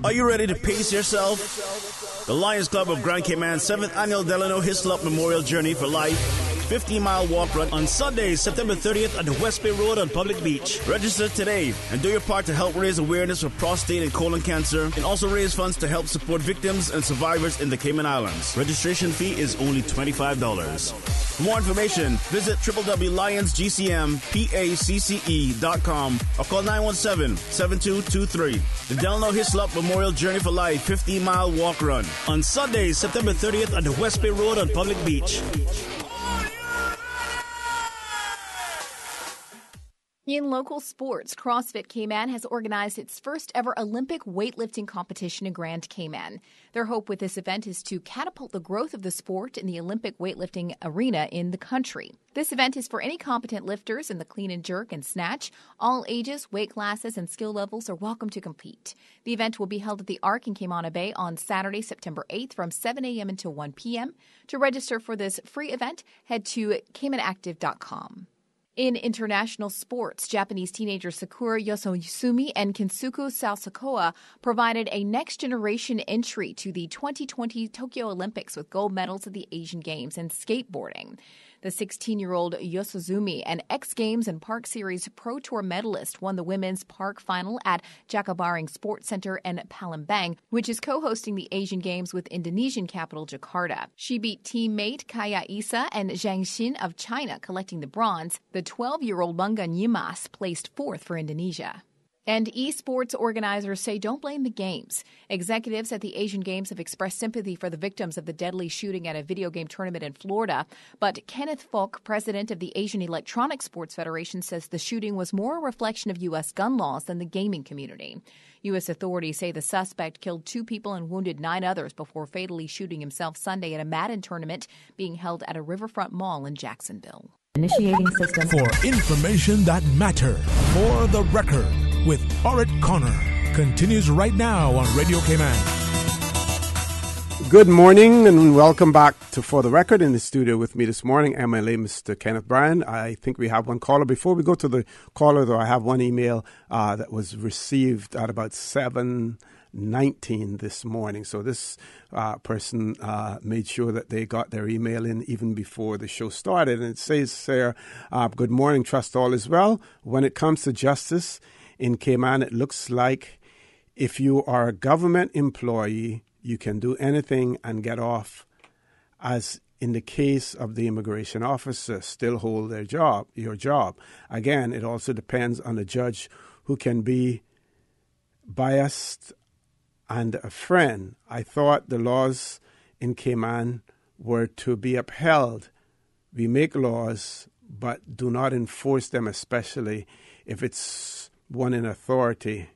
Are you ready to pace yourself? The Lions Club of Grand Cayman's 7th Annual Delano Hislop Memorial Journey for Life 50-mile walk run on Sunday, September 30th at the West Bay Road on Public Beach. Register today and do your part to help raise awareness for prostate and colon cancer and also raise funds to help support victims and survivors in the Cayman Islands. Registration fee is only $25. For more information, visit www.lionsgcmpacce.com or call 917-7223. The Delano Hislop Memorial Journey for Life 50-mile walk run on Sunday, September 30th at the West Bay Road on Public Beach. In local sports, CrossFit Cayman has organized its first ever Olympic weightlifting competition in Grand Cayman. Their hope with this event is to catapult the growth of the sport in the Olympic weightlifting arena in the country. This event is for any competent lifters in the clean and jerk and snatch. All ages, weight classes, and skill levels are welcome to compete. The event will be held at the Arc in Cayman Bay on Saturday, September 8th from 7 a.m. until 1 p.m. To register for this free event, head to caymanactive.com. In international sports, Japanese teenager Sakura Yoshizumi and Kensuke Sasakawa provided a next-generation entry to the 2020 Tokyo Olympics with gold medals at the Asian Games in skateboarding. The 16-year-old Yoshizumi, an X Games and Park Series Pro Tour medalist, won the women's park final at Jakabaring Sports Center in Palembang, which is co-hosting the Asian Games with Indonesian capital Jakarta. She beat teammate Kaya Isa and Zhang Xin of China, collecting the bronze. The 12-year-old Manggan Yimas placed fourth for Indonesia. And esports organizers say don't blame the games. Executives at the Asian Games have expressed sympathy for the victims of the deadly shooting at a video game tournament in Florida. But Kenneth Falk, president of the Asian Electronic Sports Federation, says the shooting was more a reflection of U.S. gun laws than the gaming community. U.S. authorities say the suspect killed 2 people and wounded 9 others before fatally shooting himself Sunday at a Madden tournament being held at a riverfront mall in Jacksonville. Initiating system. For information that matters. For the record. With Orrett Connor. Continues right now on Radio Cayman. Good morning and welcome back to For the Record. In the studio with me this morning, MLA Mr. Kenneth Bryan. I think we have one caller. Before we go to the caller, though, I have one email that was received at about 7:19 this morning. So this person made sure that they got their email in even before the show started. And it says there, good morning, trust all is well. When it comes to justice in Cayman, it looks like if you are a government employee, you can do anything and get off, as in the case of the immigration officer, still hold your job. Again, it also depends on the judge, who can be biased and a friend. I thought the laws in Cayman were to be upheld. We make laws, but do not enforce them, especially if it's one in authority.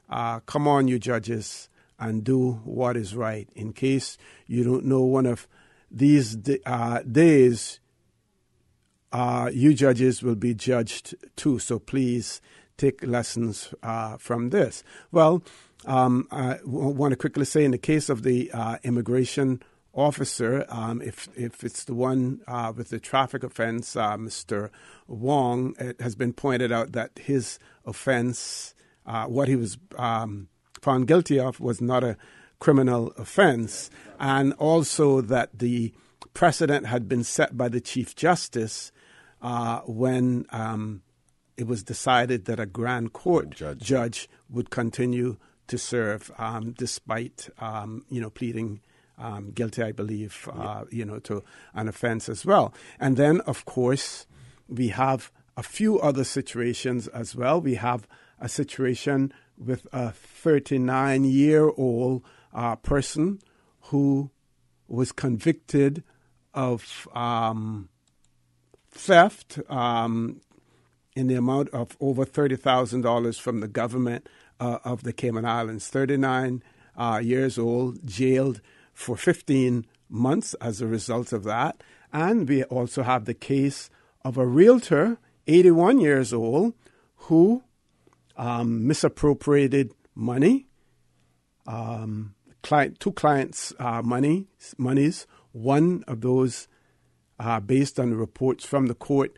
Come on, you judges, and do what is right. In case you don't know, one of these days, you judges will be judged too. So please take lessons from this. Well, I want to quickly say, in the case of the immigration officer, if it's the one with the traffic offense, Mr. Wong, it has been pointed out that his offense, what he was found guilty of, was not a criminal offense, and also that the precedent had been set by the Chief Justice when it was decided that a Grand Court judge would continue to serve despite pleading guilty, I believe, to an offense as well. And then, of course, we have a few other situations as well. We have a situation with a 39-year-old person who was convicted of theft in the amount of over $30,000 from the government of the Cayman Islands. 39 years old, jailed for 15 months as a result of that. And we also have the case of a realtor, 81 years old, who misappropriated money, two clients' monies. One of those, based on the reports from the court,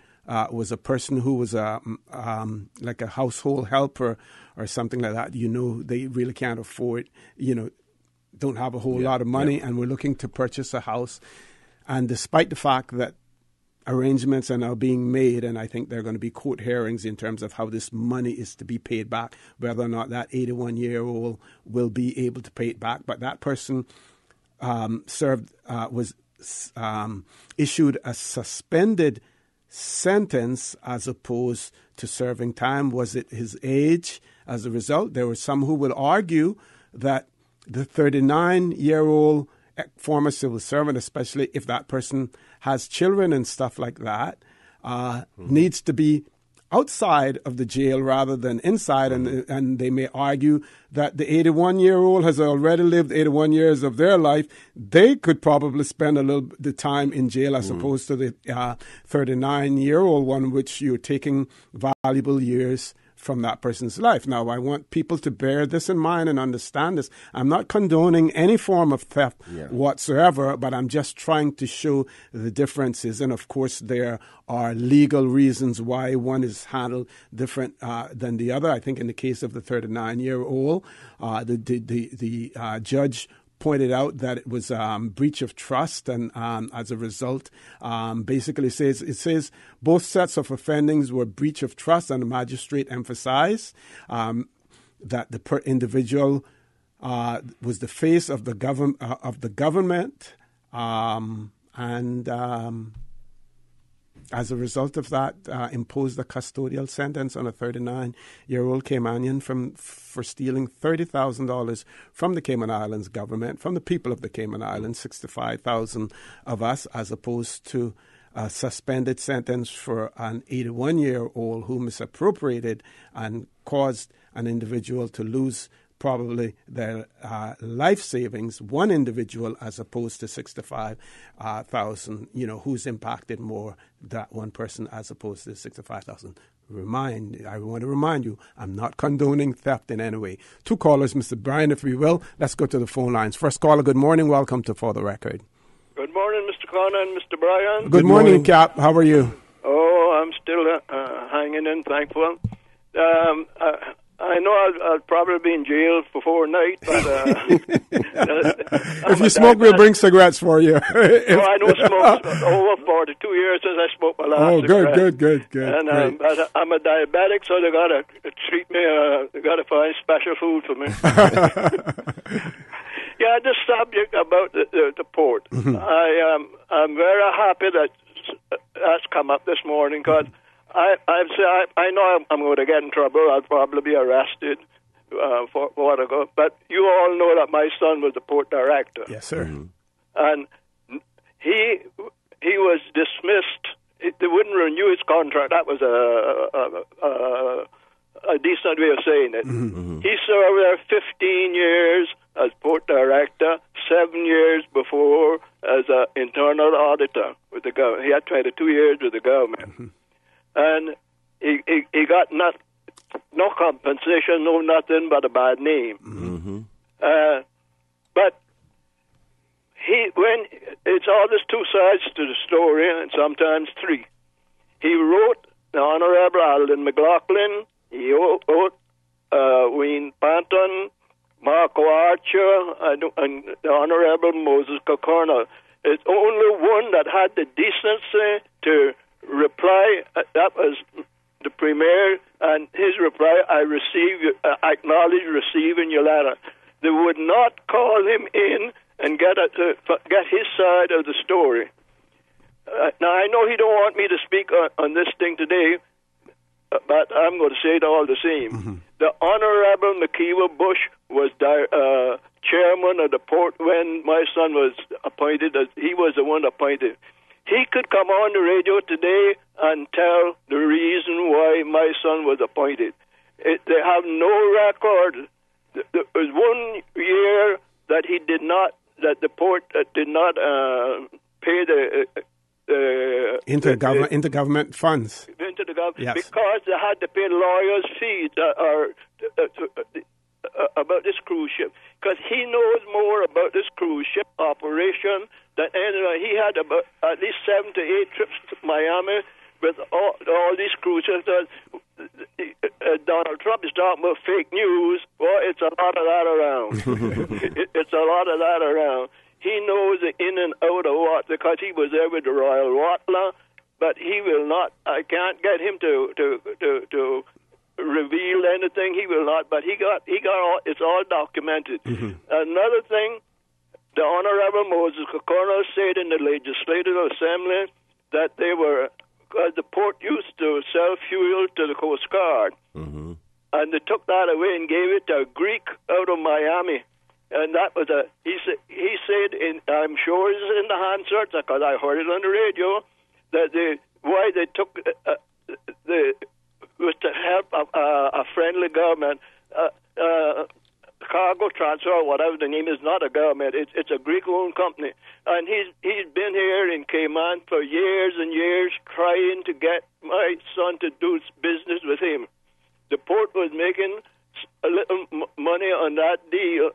was a person who was like a household helper or something like that. They really can't afford, don't have a whole lot of money, and we're looking to purchase a house. And despite the fact that arrangements are now being made, and I think there are going to be court hearings in terms of how this money is to be paid back, whether or not that 81-year-old will be able to pay it back. But that person was issued a suspended sentence as opposed to serving time? Was it his age? As a result, there were some who would argue that the 39-year-old former civil servant, especially if that person has children and stuff like that, needs to be outside of the jail rather than inside. And they may argue that the 81-year-old has already lived 81 years of their life. They could probably spend a little the time in jail as opposed to the 39-year-old one, which you're taking valuable years from that person's life. Now, I want people to bear this in mind and understand this. I'm not condoning any form of theft whatsoever, but I'm just trying to show the differences. And, of course, there are legal reasons why one is handled different than the other. I think in the case of the 39-year-old, the judge pointed out that it was breach of trust, and as a result, basically says both sets of offendings were breach of trust, and the magistrate emphasized that the individual was the face of the government, and as a result of that, imposed a custodial sentence on a 39-year-old Caymanian for stealing $30,000 from the Cayman Islands government, from the people of the Cayman Islands, 65,000 of us, as opposed to a suspended sentence for an 81-year-old who misappropriated and caused an individual to lose probably their life savings, one individual as opposed to 65,000, who's impacted more, that one person as opposed to 65,000. I want to remind you, I'm not condoning theft in any way. Two callers, Mr. Brian, if we will. Let's go to the phone lines. First caller, good morning. Welcome to For the Record. Good morning, Mr. Connor and Mr. Brian. Good morning, Cap. How are you? Oh, I'm still hanging in, thankful. I know I'll probably be in jail before night, but if you smoke, we'll bring cigarettes for you. I don't smoke. Over 42 years since I smoked my last cigarette. Good. And I'm a diabetic, so they got to treat me. They got to find special food for me. Yeah, this subject about the port. I'm very happy that's come up this morning, because I know I'm going to get in trouble. I'll probably be arrested for what I go. But you all know that my son was the port director. Yes, sir. And he was dismissed. They wouldn't renew his contract. That was a decent way of saying it. He served there 15 years as port director, 7 years before as an internal auditor with the government. He had 22 years with the government. And he got no compensation, no nothing but a bad name. But when it's always two sides to the story, and sometimes three. He wrote the Honorable Alden McLaughlin, he wrote Wayne Panton, Marco Archer, and the Honorable Moses Cocornell. It's only one that had the decency to reply. That was the Premier, and his reply, I acknowledge receiving your letter. They would not call him in and get his side of the story. Now, I know he don't want me to speak on this thing today, but I'm going to say it all the same. The Honorable McKeever Bush was chairman of the port when my son was appointed. He was the one appointed. He could come on the radio today and tell the reason why my son was appointed. They have no record. There was 1 year that the port did not pay the intergovernment funds into the government, because they had to pay lawyers' fees about this cruise ship. Because he knows more about this cruise ship operation than anyone. He had about at least 7 to 8 trips to Miami with all these cruise ships. Donald Trump is talking about fake news. Well, it's a lot of that around. It's a lot of that around. He knows the in and out of what, because he was there with the Royal Watla, but he will not. I can't get him to reveal anything. He will not. But he got all. It's all documented. Another thing, the Honorable Moses O'Connell said in the Legislative Assembly that they were, because the port used to sell fuel to the Coast Guard, and they took that away and gave it to a Greek out of Miami. And that was he said, I'm sure it's in the Hansard, because I heard it on the radio, that why they took was to help a friendly government, cargo transfer, or whatever the name is, not a government. It's a Greek-owned company, and he's been here in Cayman for years and years, trying to get my son to do business with him. The port was making a little money on that deal.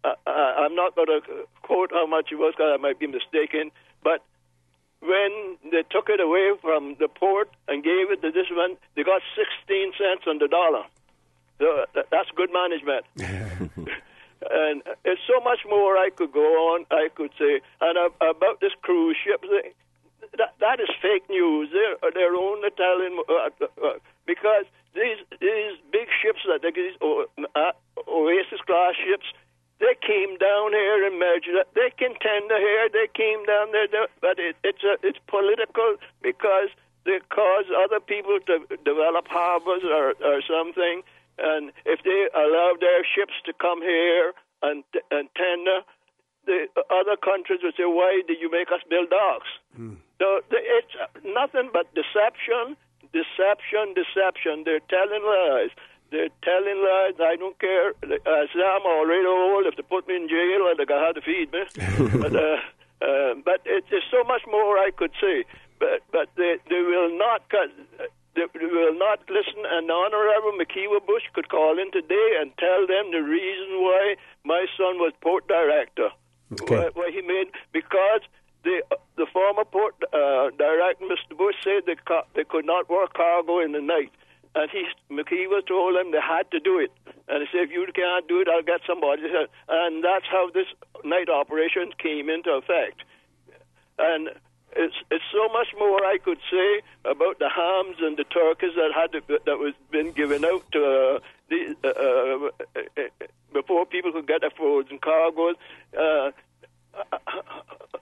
I'm not going to quote how much it was, because I might be mistaken, but when they took it away from the port and gave it to this one, they got 16 cents on the dollar. So that's good management. And there's so much more I could go on, I could say. And about this cruise ship thing, that is fake news. They're only telling, because these big ships, these Oasis-class ships, they came down here and measured it. They can tender here. They came down there, but it's political, because they cause other people to develop harbors or something. And if they allow their ships to come here and tender, the other countries will say, "Why did you make us build docks?" So it's nothing but deception. They're telling lies. I don't care. I say I'm already old. If they put me in jail, they're going to have to feed me. But there's so much more I could say. But they will not listen. And the Honorable McKeever Bush could call in today and tell them the reason why my son was port director. Okay. Why he made, because the former port director, Mr. Bush, said they could not work cargo in the night. And McKeever told them they had to do it. And he said, if you can't do it, I'll get somebody. And that's how this night operation came into effect. And it's so much more I could say about the hams and the turkeys that was been given out to before people could get their frozen cargoes.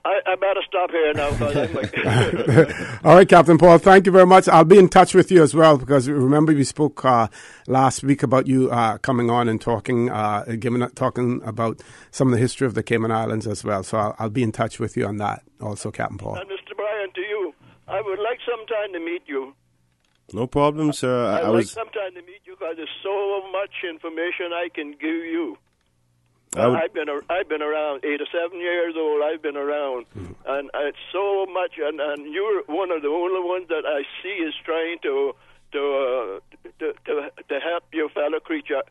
I better stop here now. All right, Captain Paul, thank you very much. I'll be in touch with you as well, because remember we spoke last week about you coming on and talking about some of the history of the Cayman Islands as well. So I'll be in touch with you on that also, Captain Paul. And Mr. Bryan, to you, I would like sometime to meet you. No problem, sir. I'd like sometime to meet you, because there's so much information I can give you. I've been around, 87 years old. I've been around, and it's so much. And you're one of the only ones that I see is trying to help your fellow creature.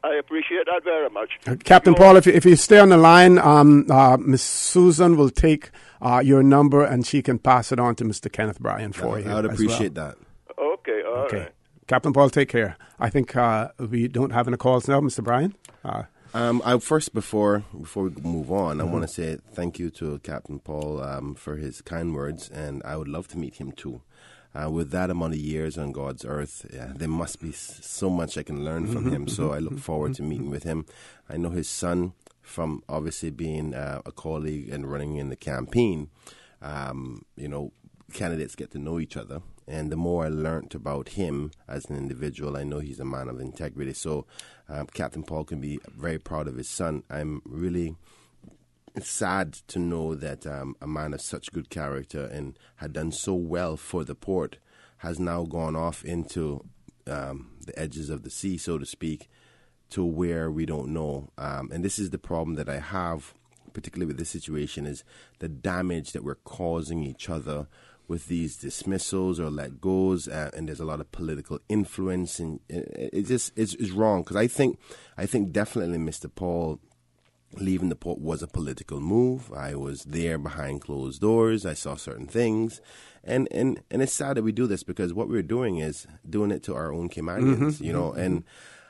I appreciate that very much. Captain Paul, if you stay on the line, Miss Susan will take your number and she can pass it on to Mr. Kenneth Bryan for you. I would appreciate that. Okay, all right. Captain Paul, take care. I think we don't have any calls now, Mr. Bryan. Before we move on, I want to say thank you to Captain Paul for his kind words, and I would love to meet him too. With that amount of years on God's earth, there must be so much I can learn from him. So I look forward to meeting with him. I know his son from obviously being a colleague and running in the campaign. Candidates get to know each other. And the more I learned about him as an individual, I know he's a man of integrity. So Captain Paul can be very proud of his son. I'm really sad to know that a man of such good character and had done so well for the port has now gone off into the edges of the sea, so to speak, to where we don't know. And this is the problem that I have, particularly with this situation, is the damage that we're causing each other with these dismissals or let goes, and there's a lot of political influence, and it's wrong, because I think definitely Mr. Paul leaving the port was a political move. I was there behind closed doors. I saw certain things, and it's sad that we do this, because what we're doing is doing it to our own Caymanians, and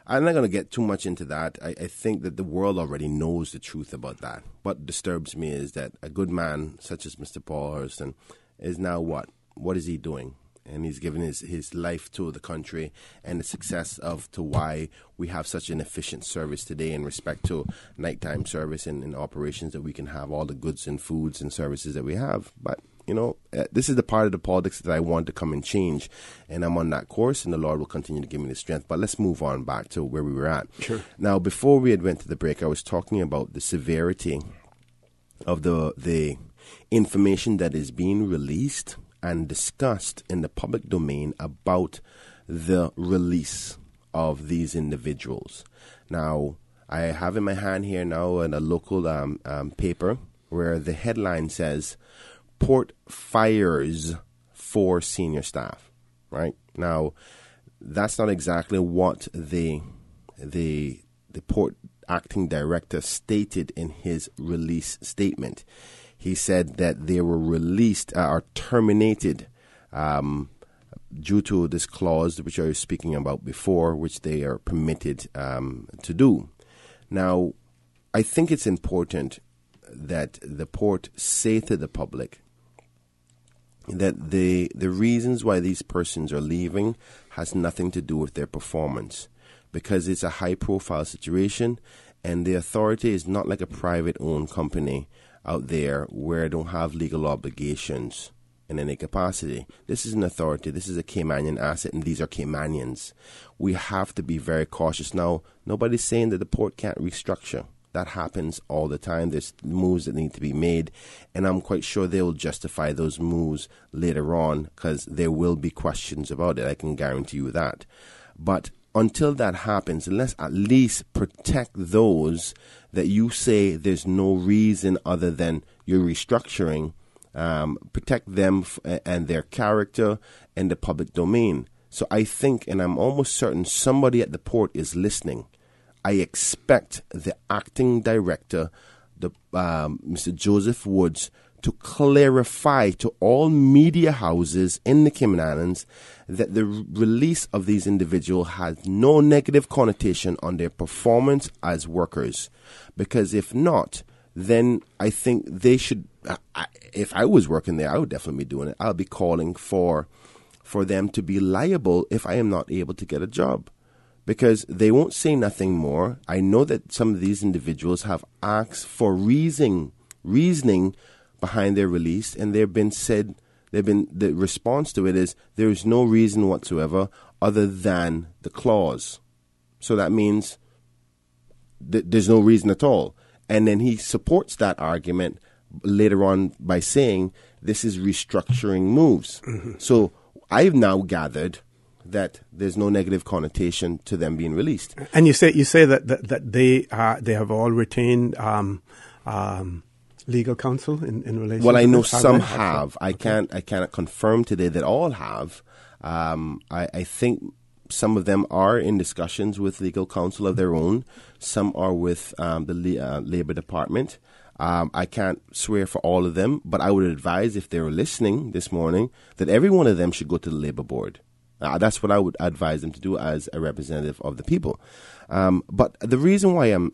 I'm not going to get too much into that. I think that the world already knows the truth about that. What disturbs me is that a good man such as Mr. Paul Hurston is now what? What is he doing? and he's given his life to the country and the success to why we have such an efficient service today in respect to nighttime service and operations, that we can have all the goods and foods and services that we have. But this is the part of the politics that I want to come and change, and I'm on that course, and the Lord will continue to give me the strength. But let's move on back to where we were at. Sure. Now, before we had went to the break, I was talking about the severity of the information that is being released and discussed in the public domain about the release of these individuals. Now, I have in my hand here now a local paper where the headline says, "Port fires 4 senior staff." Right? Now, that's not exactly what the port acting director stated in his release statement. He said that they were released or terminated due to this clause which I was speaking about before, which they are permitted to do. Now, I think it's important that the port say to the public that the reasons why these persons are leaving has nothing to do with their performance, because it's a high-profile situation, and the authority is not like a private-owned company out there where I don't have legal obligations in any capacity. This is an authority. This is a Caymanian asset, and these are Caymanians. We have to be very cautious. Now, nobody's saying that the port can't restructure. That happens all the time. There's moves that need to be made, and I'm quite sure they will justify those moves later on, because there will be questions about it. I can guarantee you that. But until that happens, let's at least protect those that you say there's no reason other than you're restructuring. Protect them and their character and the public domain. So I think, and I'm almost certain, somebody at the port is listening. I expect the acting director, Mr. Joseph Woods, to clarify to all media houses in the Cayman Islands that the release of these individuals has no negative connotation on their performance as workers. Because if not, then I think they should, if I was working there, I would definitely be doing it. I'll be calling for them to be liable if I am not able to get a job. Because they won't say nothing more. I know that some of these individuals have asked for reasoning behind their release, and the response to it is there is no reason whatsoever other than the clause. So that means there's no reason at all. And then he supports that argument later on by saying this is restructuring moves. Mm-hmm. So I've now gathered that there's no negative connotation to them being released. And you say that they have all retained legal counsel in relation. Well, to I know this? some have. I cannot confirm today that all have. I think some of them are in discussions with legal counsel of their own. Some are with the Labor Department. I can't swear for all of them, but I would advise, if they were listening this morning, that every one of them should go to the Labor Board. That's what I would advise them to do as a representative of the people. But the reason why I'm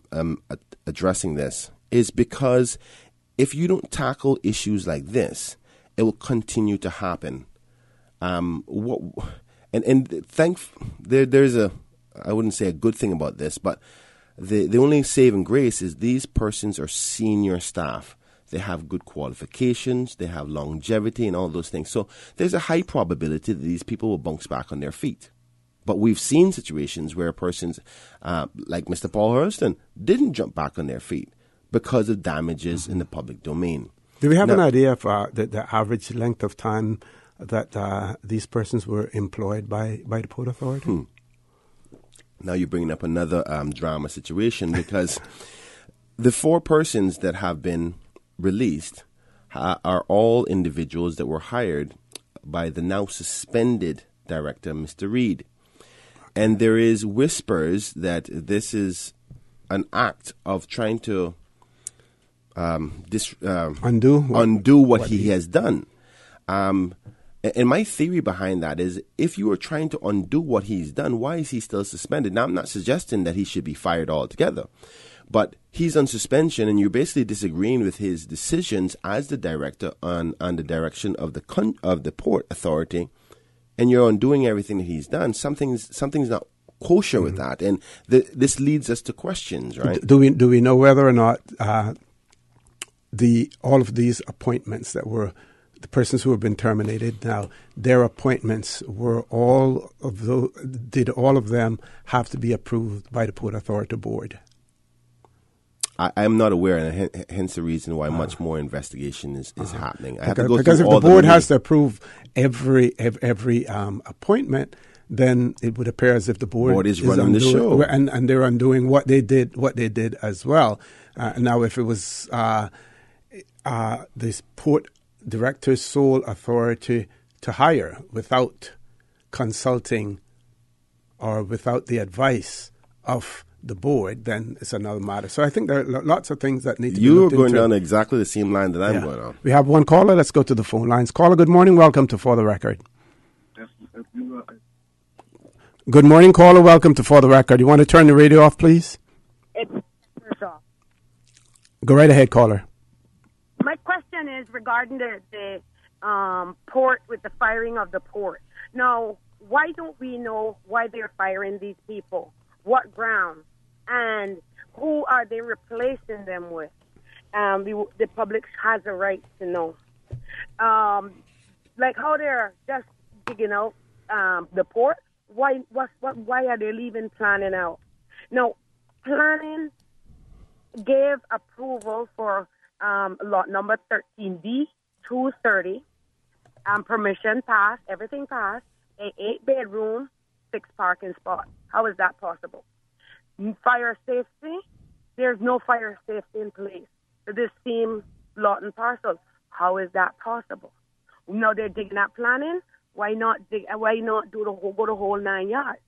addressing this is because if you don't tackle issues like this, it will continue to happen. There's I wouldn't say a good thing about this, but the only saving grace is these persons are senior staff. They have good qualifications, they have longevity and all those things. So there's a high probability that these people will bounce back on their feet. But we've seen situations where persons, like Mr. Paul Hurston, didn't jump back on their feet because of damages in the public domain. Do we have an idea of the average length of time that these persons were employed by the Port Authority? Now you're bringing up another drama situation, because the 4 persons that have been released are all individuals that were hired by the now suspended director, Mr. Reed. And there is whispers that this is an act of trying to undo what he has done. And my theory behind that is, if you are trying to undo what he's done, why is he still suspended? Now, I'm not suggesting that he should be fired altogether, but he's on suspension, and you're basically disagreeing with his decisions as the director on the direction of the Port Authority. and you're undoing everything that he's done, something's not kosher with that, and this leads us to questions, right? Do we know whether or not all of these appointments that were the persons who have been terminated now, their appointments did all of them have to be approved by the Port Authority Board? I'm not aware, and hence the reason why much more investigation is happening. I have to go because through if all the board the has to approve every appointment, then it would appear as if the board is running the show, and they're undoing what they did as well. Now, if it was this port director's sole authority to hire without consulting or without the advice of the board, then it's another matter. So I think there are lots of things that need to be looked into. You are going down exactly the same line that I'm going on. We have one caller. Let's go to the phone lines. Caller, good morning. Welcome to For the Record. Good morning, caller. Welcome to For the Record. You want to turn the radio off, please? It's off. Go right ahead, caller. My question is regarding the port, with the firing of the port. Now, why don't we know why they're firing these people? What ground? And who are they replacing them with? The public has a right to know. Like how they're just digging out the port. Why are they leaving planning out? Now, planning gave approval for lot number 13D, 230, permission passed, everything passed, an 8-bedroom, 6 parking spots. How is that possible? Fire safety, there's no fire safety in place for this same lot and parcel. How is that possible? Now they're digging up planning. Why not do go the whole 9 yards?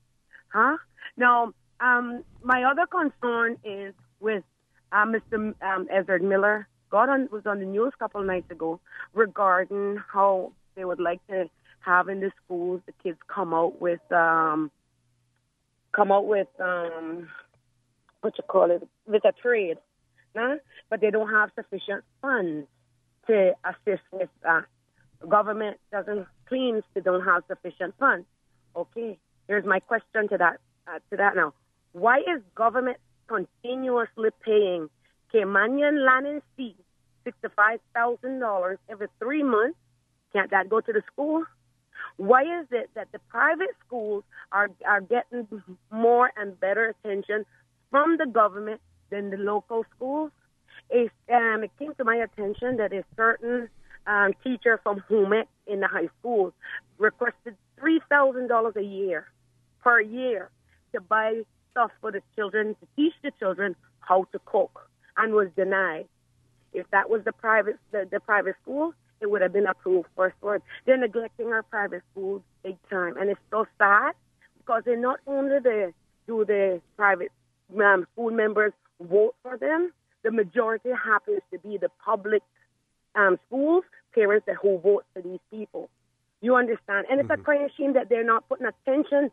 Huh? Now, my other concern is with Mr. Ezra Miller. Was on the news a couple of nights ago regarding how they would like to have in the schools the kids come out with with a trade, nah? But they don't have sufficient funds to assist with that. Government claims they don't have sufficient funds. Okay, here's my question to that now. Why is government continuously paying Cayman Land and Sea $65,000 every 3 months? Can't that go to the school? Why is it that the private schools are getting more and better attention from the government than the local schools? It came to my attention that a certain teacher from Humet in the high school requested $3,000 a year, per year, to buy stuff for the children, to teach the children how to cook, and was denied. If that was the private school, it would have been approved first word. They're neglecting our private schools big time, and it's so sad because they not only do the private school members vote for them, the majority happens to be the public schools, parents who vote for these people. You understand? And it's a crying shame that they're not putting attention.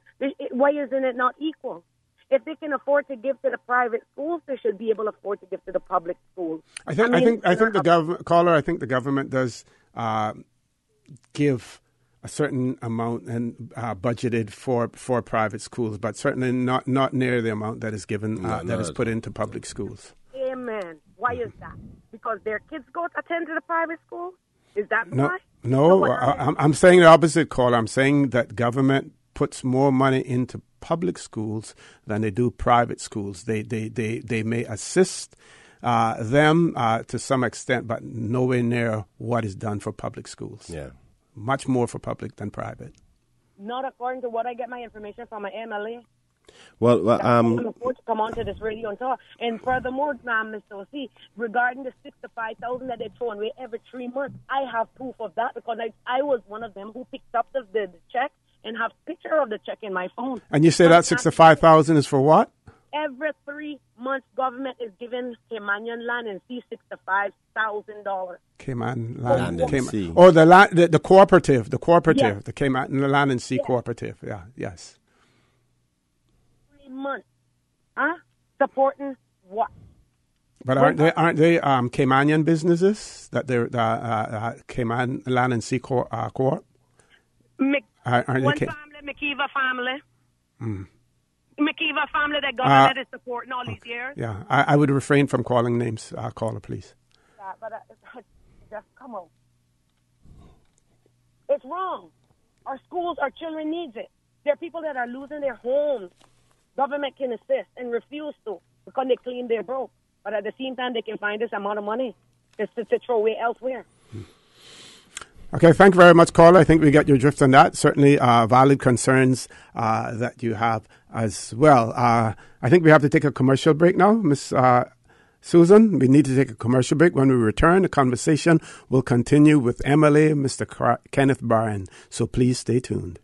Why isn't it not equal? If they can afford to give to the private schools, they should be able to afford to give to the public schools. I think the government, caller. I think the government does give a certain amount and budgeted for private schools, but certainly not near the amount that is given that is put into public schools. Amen. Why is that? Because their kids go attend to the private school? Is that why? No, I'm saying the opposite, caller. I'm saying that government puts more money into public schools than they do private schools. They may assist them to some extent, but nowhere near what is done for public schools. Yeah, much more for public than private. Not according to what I get my information from my MLA. Well, I'm afford to come onto this radio and talk. And furthermore, Mr. O.C., regarding the $65,000 that they're throwing away every 3 months, I have proof of that because I was one of them who picked up the check and have a picture of the check in my phone. And you say that $65,000 is for what? Every 3 months, government is giving Cayman Land and Sea $65,000. Cayman Land and Sea. Or the cooperative, Yes. the Cayman Land and Sea cooperative. Yeah, yes. 3 months, supporting what? But aren't they Caymanian businesses that they're Cayman Land and Sea Corp? Aren't One they? family, McKeever family. Mm. McKeever family that government is supporting all these years. Yeah, I would refrain from calling names. Caller, please. But just come on. It's wrong. Our schools, our children needs it. There are people that are losing their homes. Government can assist and refuse to because they claim they're broke. But at the same time, they can find this amount of money to throw away elsewhere. Okay, thank you very much, caller. I think we get your drift on that. Certainly valid concerns that you have as well. I think we have to take a commercial break now, Miss Susan. We need to take a commercial break. When we return, the conversation will continue with MLA Mr. Kenneth Bryan. So please stay tuned.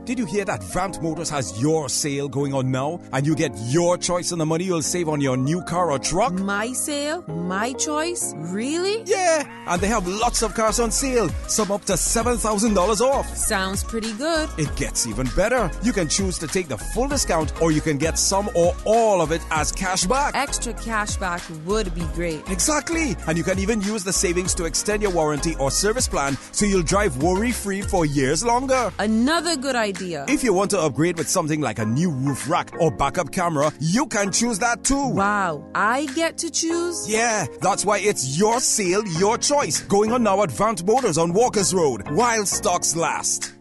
Did you hear that Vant Motors has your sale going on now? And you get your choice on the money you'll save on your new car or truck? My sale? My choice? Really? Yeah! And they have lots of cars on sale. Some up to $7,000 off. Sounds pretty good. It gets even better. You can choose to take the full discount or you can get some or all of it as cash back. Extra cash back would be great. Exactly. And you can even use the savings to extend your warranty or service plan so you'll drive worry-free for years longer. Another good idea. If you want to upgrade with something like a new roof rack or backup camera, you can choose that too. Wow, I get to choose? Yeah, that's why it's your sale, your choice. Going on now at Vant Motors on Walkers Road, while stocks last.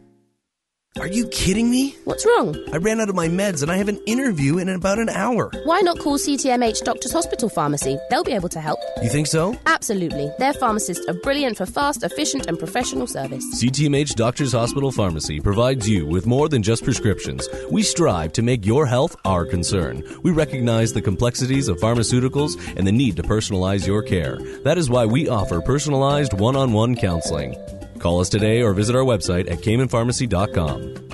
Are you kidding me? What's wrong? I ran out of my meds and I have an interview in about an hour. Why not call CTMH Doctors Hospital Pharmacy? They'll be able to help. You think so? Absolutely. Their pharmacists are brilliant for fast, efficient and professional service. CTMH Doctors Hospital Pharmacy provides you with more than just prescriptions. We strive to make your health our concern. We recognize the complexities of pharmaceuticals and the need to personalize your care. That is why we offer personalized one-on-one counseling. Call us today or visit our website at caymanpharmacy.com.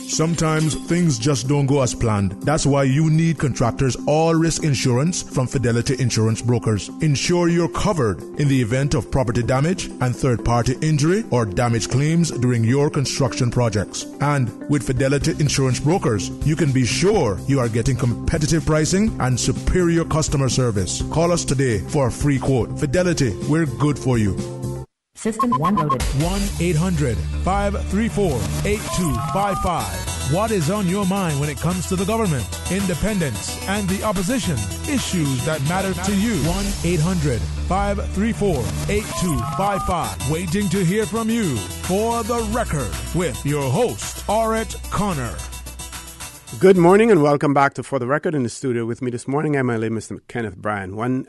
Sometimes things just don't go as planned. That's why you need Contractors All-Risk Insurance from Fidelity Insurance Brokers. Ensure you're covered in the event of property damage and third-party injury or damage claims during your construction projects. And with Fidelity Insurance Brokers, you can be sure you are getting competitive pricing and superior customer service. Call us today for a free quote. Fidelity, we're good for you. System 1 loaded. 1-800-534-8255. What is on your mind when it comes to the government, independence, and the opposition? Issues that matter to you. 1-800-534-8255. Waiting to hear from you. For the Record with your host, Orrett Connor. Good morning and welcome back to For the Record. In the studio with me this morning, MLA Mr. Kenneth Bryan. One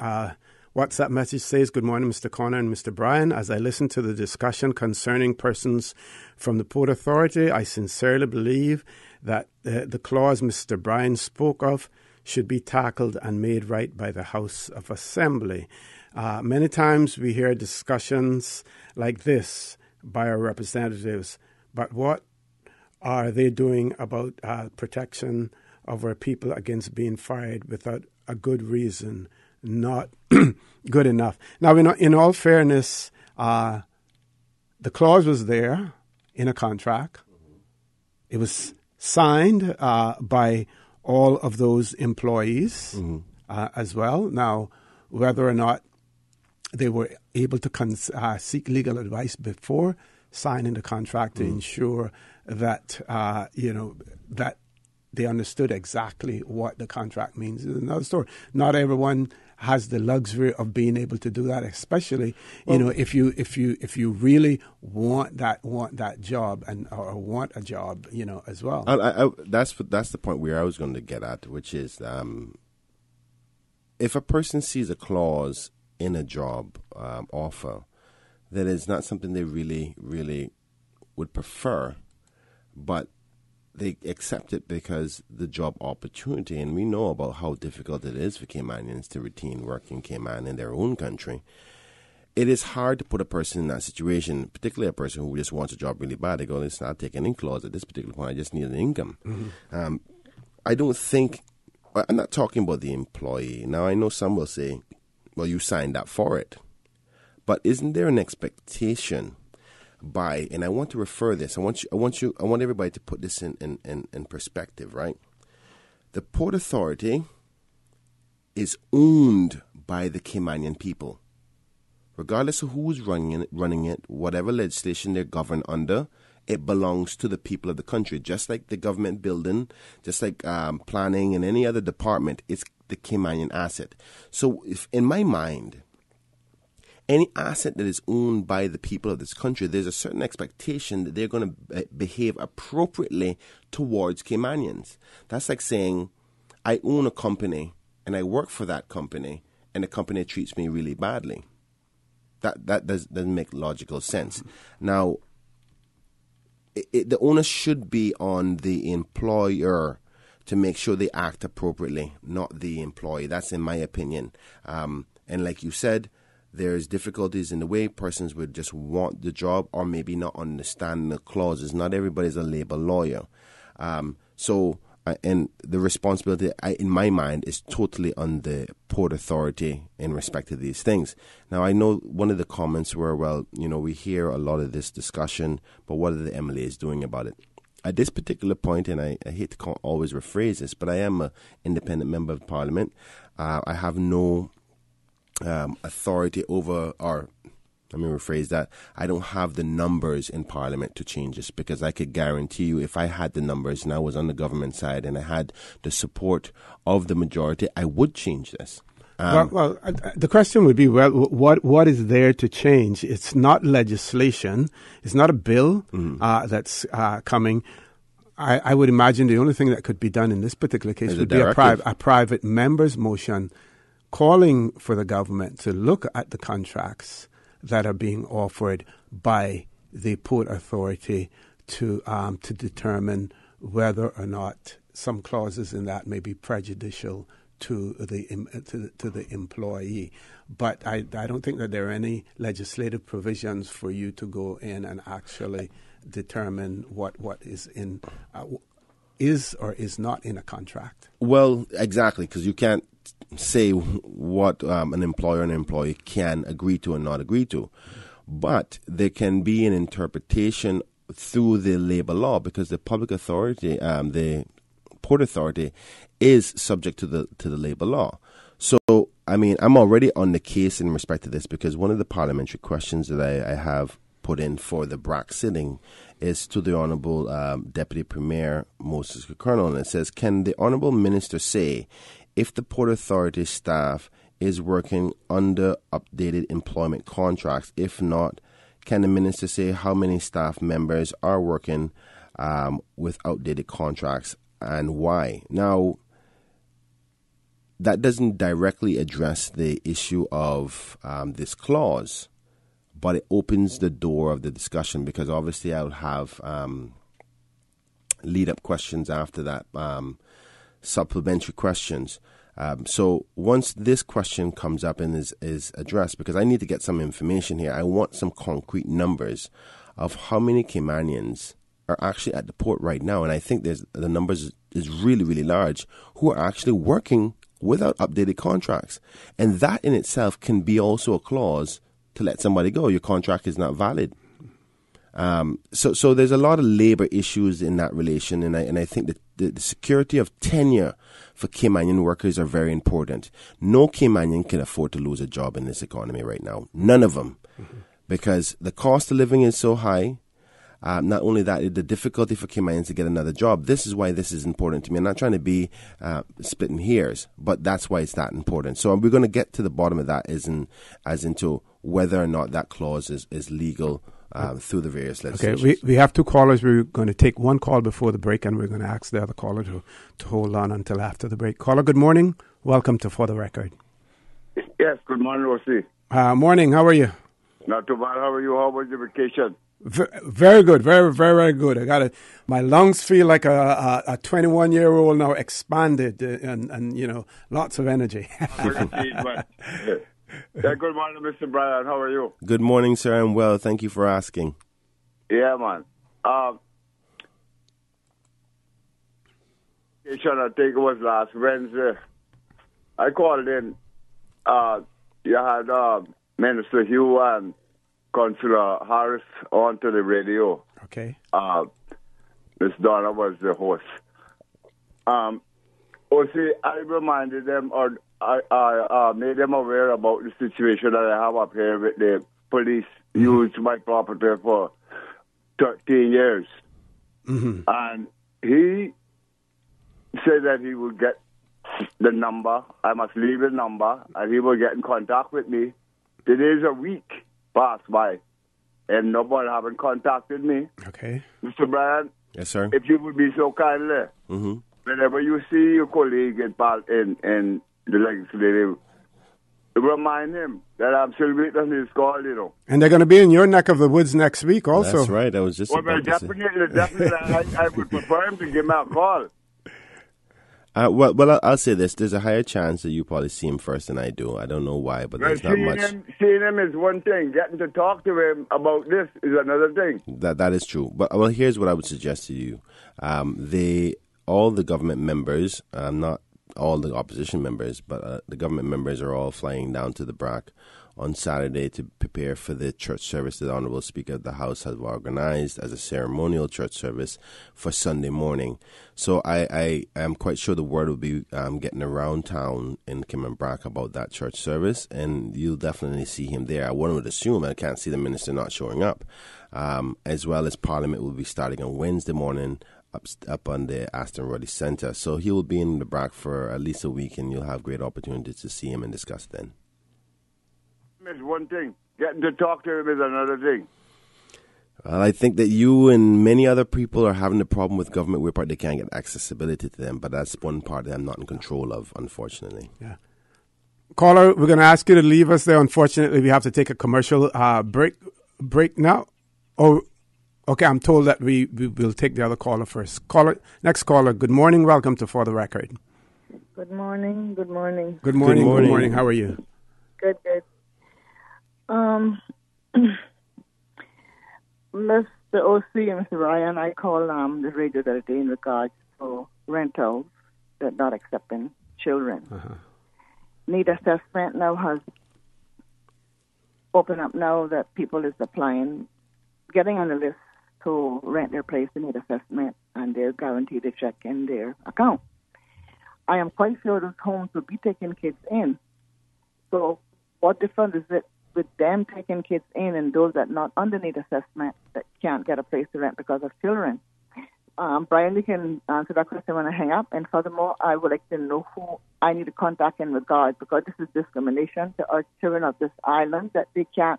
WhatsApp message says, "Good morning, Mr. Connor and Mr. Bryan. As I listen to the discussion concerning persons from the Port Authority, I sincerely believe that the clause Mr. Bryan spoke of should be tackled and made right by the House of Assembly. Many times we hear discussions like this by our representatives, but what are they doing about protection of our people against being fired without a good reason? Not good enough." Now, in all fairness, the clause was there in a contract. It was signed by all of those employees as well. Now, whether or not they were able to seek legal advice before signing the contract to ensure that that they understood exactly what the contract means is another story. Not everyone has the luxury of being able to do that, especially if you really want that job or want a job, as well. That's the point where I was going to get at, which is if a person sees a clause in a job offer that is not something they really would prefer, but they accept it because the job opportunity, and we know about how difficult it is for Caymanians to retain work in Cayman in their own country. It is hard to put a person in that situation, particularly a person who just wants a job really bad. They go, "Let's not take any clause at this particular point. I just need an income." I don't think, I'm not talking about the employee. Now, I know some will say, well, you signed up for it. But isn't there an expectation by, and I want to refer this, I want everybody to put this in perspective, right? The Port Authority is owned by the Caymanian people regardless of who's running it, whatever legislation they're governed under, it belongs to the people of the country. Just like the government building, just like planning and any other department, it's the Caymanian asset. So if, in my mind, any asset that is owned by the people of this country, there's a certain expectation that they're going to behave appropriately towards Caymanians. That's like saying, I own a company and I work for that company and the company treats me really badly. That doesn't make logical sense. Now, the onus should be on the employer to make sure they act appropriately, not the employee. That's in my opinion. And like you said, there's difficulties in the way persons would just want the job or maybe not understand the clauses. Not everybody's a labor lawyer. And the responsibility, in my mind, is totally on the Port Authority in respect to these things. Now, I know one of the comments were, well, we hear a lot of this discussion, but what are the MLAs doing about it? At this particular point, and I hate to always rephrase this, but I am an independent member of Parliament. I have no authority over, or let me rephrase that, I don't have the numbers in Parliament to change this, because I could guarantee you if I had the numbers and I was on the government side and I had the support of the majority, I would change this. The question would be, what is there to change? It's not legislation. It's not a bill that's coming. I would imagine the only thing that could be done in this particular case would be a private member's motion calling for the government to look at the contracts that are being offered by the Port Authority to determine whether or not some clauses in that may be prejudicial to the employee. But I don't think that there are any legislative provisions for you to go in and actually determine what is in is or is not in a contract. Well, exactly, because you can't say what an employer and an employee can agree to and not agree to. But there can be an interpretation through the labor law, because the public authority, the Port Authority, is subject to the labor law. So, I mean, I'm already on the case in respect to this, because one of the parliamentary questions that I have put in for the BRAC sitting is to the Honourable Deputy Premier Moses Colonel, and it says, can the Honourable Minister say if the Port Authority staff is working under updated employment contracts? If not, can the Minister say how many staff members are working with outdated contracts and why? Now, that doesn't directly address the issue of this clause, but it opens the door of the discussion, because obviously I'll have lead-up questions after that, supplementary questions. So once this question comes up and is addressed, because I need to get some information here, I want some concrete numbers of how many Caymanians are actually at the port right now, and I think the numbers is really, really large, who are actually working without updated contracts. And that in itself can be also a clause to let somebody go. Your contract is not valid. So there's a lot of labor issues in that relation, and I think that the security of tenure for Caymanian workers are very important. No Caymanian can afford to lose a job in this economy right now. None of them. Because the cost of living is so high. Not only that, the difficulty for Caymanians to get another job. This is why this is important to me. I'm not trying to be splitting hairs, but that's why it's that important. So we're going to get to the bottom of that as into whether or not that clause is legal through the various legislation. Okay, we have two callers. We're going to take one call before the break, and we're going to ask the other caller to hold on until after the break. Caller, good morning. Welcome to For the Record. Yes, good morning, O.C. Morning, how are you? Not too bad. How are you? How was your vacation? Very good, very, very, very good. I got it. My lungs feel like a 21-year-old now, expanded, and lots of energy. Good morning, Mr. Brian. How are you? Good morning, sir. I'm well. Thank you for asking. Yeah, man. I think it was last Wednesday. I called in. You had Minister Hugh and Councillor Harris onto the radio. Okay. Miss Donna was the host. I reminded them, or I made them aware about the situation that I have up here with the police used my property for 13 years. Mm-hmm. And he said that he would get the number. I must leave his number, and he will get in contact with me. Today's a week passed by, and nobody haven't contacted me. Okay. Mr. Brian? Yes, sir. If you would be so kindly, whenever you see your colleague in the legislative, remind him that I'm still waiting on his call, you know. And they're going to be in your neck of the woods next week also. That's right. I was just about to say. Definitely, I would prefer him to give me a call. Well, I'll say this. There's a higher chance that you probably see him first than I do. I don't know why, but there's not much. Seeing him is one thing. Getting to talk to him about this is another thing. That is true. But, well, here's what I would suggest to you. All the government members, not all the opposition members, but the government members are all flying down to the BRAC on Saturday to prepare for the church service that the Honorable Speaker of the House has organized as a ceremonial church service for Sunday morning. So I am quite sure the word will be getting around town in Cayman BRAC about that church service, and you'll definitely see him there. One would assume, I can't see the minister not showing up, as well as Parliament will be starting on Wednesday morning up on the Aston Ruddy Centre. So he will be in the BRAC for at least a week, and you'll have great opportunities to see him and discuss then. Is one thing. Getting to talk to him is another thing. Well, I think that you and many other people are having a problem with government where they can't get accessibility to them, but that's one part that I'm not in control of, unfortunately. Yeah. Caller, we're going to ask you to leave us there. Unfortunately, we have to take a commercial break now. Oh, okay, I'm told that we will take the other caller first. Next caller, good morning. Welcome to For the Record. Good morning. Good morning. Good morning. Good morning. How are you? Good. Mr. OC and Mr. Ryan, I called the radio the other day in regards to rentals that not accepting children. Need assessment now has opened up now that people is applying, getting on the list to rent their place in need assessment, and they're guaranteed a check in their account. I am quite sure those homes will be taking kids in. So what difference is it with them taking kids in and those that not underneath assessment that can't get a place to rent because of children? Brian, you can answer that question when I hang up. And furthermore, I would like to know who I need to contact in regards, because this is discrimination to our children of this island, that they can't.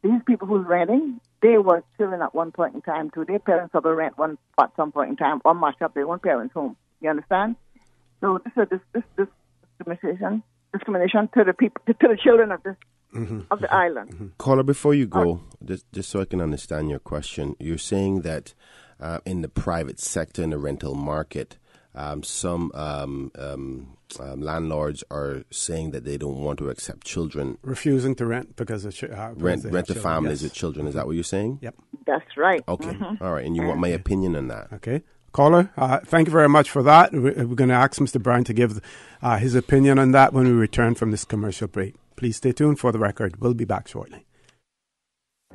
These people who's renting, they were children at one point in time too. Their parents have a rent one at some point in time or match up their own parents' home. You understand? So this is discrimination to the people, to the children of this. Of the island. Caller, before you go, just so I can understand your question, you're saying that in the private sector, in the rental market, some landlords are saying that they don't want to accept children. Refusing to rent because of rent to families with children. Is that what you're saying? Yep. That's right. Okay. All right. And you want my opinion on that? Okay. Caller, thank you very much for that. We're going to ask Mr. Brown to give his opinion on that when we return from this commercial break. Please stay tuned for the record. We'll be back shortly.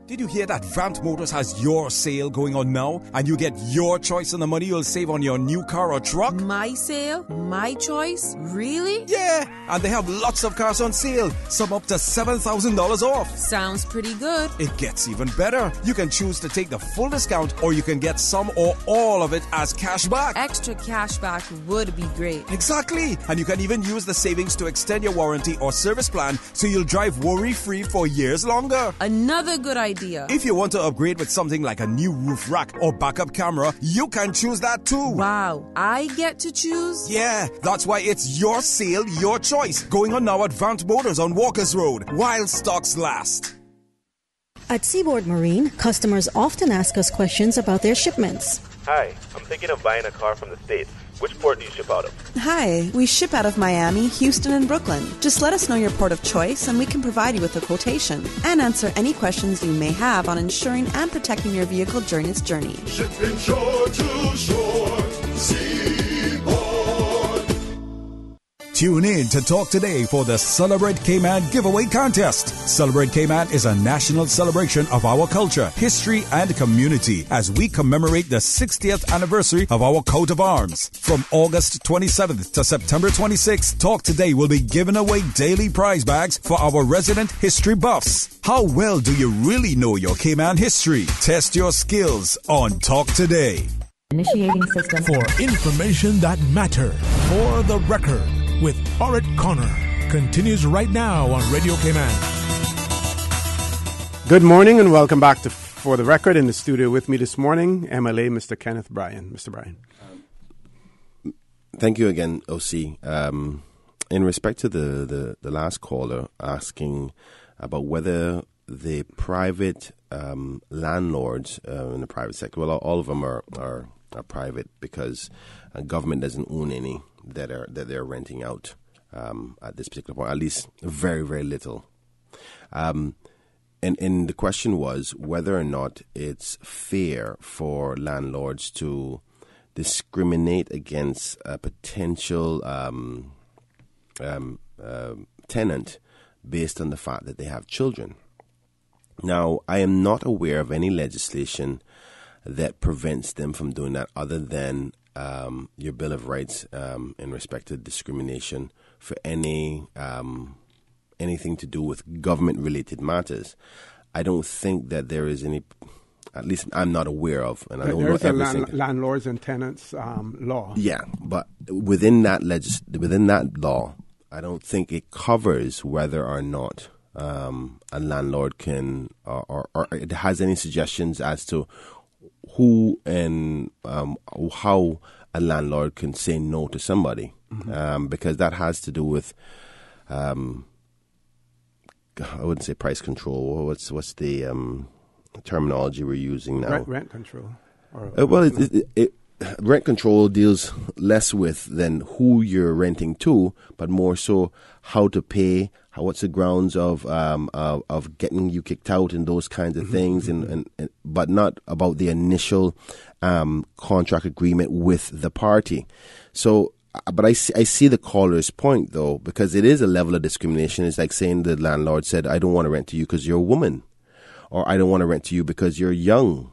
Did you hear that Vant Motors has your sale going on now? And you get your choice on the money you'll save on your new car or truck? My sale? My choice? Really? Yeah, and they have lots of cars on sale, some up to $7,000 off. Sounds pretty good. It gets even better. You can choose to take the full discount, or you can get some or all of it as cash back. Extra cash back would be great. Exactly. And you can even use the savings to extend your warranty or service plan so you'll drive worry-free for years longer. Another good idea. If you want to upgrade with something like a new roof rack or backup camera, you can choose that too. Wow, I get to choose? Yeah, that's why it's your sale, your choice. Going on now at Vant Motors on Walkers Road, while stocks last. At Seaboard Marine, customers often ask us questions about their shipments. Hi, I'm thinking of buying a car from the States. Which port do you ship out of? Hi, we ship out of Miami, Houston, and Brooklyn. Just let us know your port of choice and we can provide you with a quotation and answer any questions you may have on insuring and protecting your vehicle during its journey. Shipping shore to shore, Seaboard. Tune in to Talk Today for the Celebrate Cayman giveaway contest. Celebrate Cayman is a national celebration of our culture, history, and community as we commemorate the 60th anniversary of our coat of arms. From August 27th to September 26th, Talk Today will be giving away daily prize bags for our resident history buffs. How well do you really know your Cayman history? Test your skills on Talk Today. Initiating system. For information that matter, for the record, with Orrett Connor, continues right now on Radio Cayman. Good morning and welcome back to For the Record. In the studio with me this morning, MLA Mr. Kenneth Bryan. Mr. Bryan. Thank you again, OC. In respect to the last caller asking about whether the private landlords in the private sector, well, all of them are private because government doesn't own any that they're renting out at this particular point, at least very, very little. And the question was whether or not it's fair for landlords to discriminate against a potential tenant based on the fact that they have children. Now, I am not aware of any legislation that prevents them from doing that other than your Bill of Rights in respect to discrimination for anything to do with government-related matters. I don't think that there is any, at least I'm not aware of, and I don't know everything. There's a landlords and tenants law. Yeah, but within that law, I don't think it covers whether or not a landlord can or it has any suggestions as to who and how a landlord can say no to somebody, because that has to do with I wouldn't say price control. What's the terminology we're using now? Rent control. Rent control deals less with than who you're renting to, but more so how to pay, what's the grounds of getting you kicked out and those kinds of things, and but not about the initial contract agreement with the party. So, but I see the caller's point though, because it is a level of discrimination. It's like saying the landlord said, "I don't want to rent to you because you're a woman," or "I don't want to rent to you because you're young."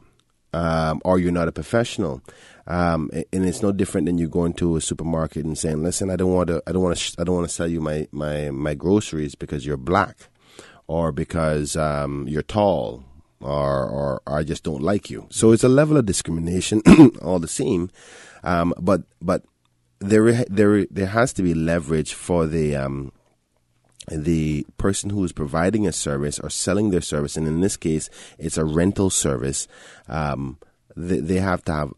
Or you're not a professional, and it's no different than you going to a supermarket and saying, "Listen, I don't want to sell you my groceries because you're black, or because you're tall, or I just don't like you." So it's a level of discrimination, all the same. But there has to be leverage for the person who is providing a service or selling their service, and in this case, it's a rental service. They have to have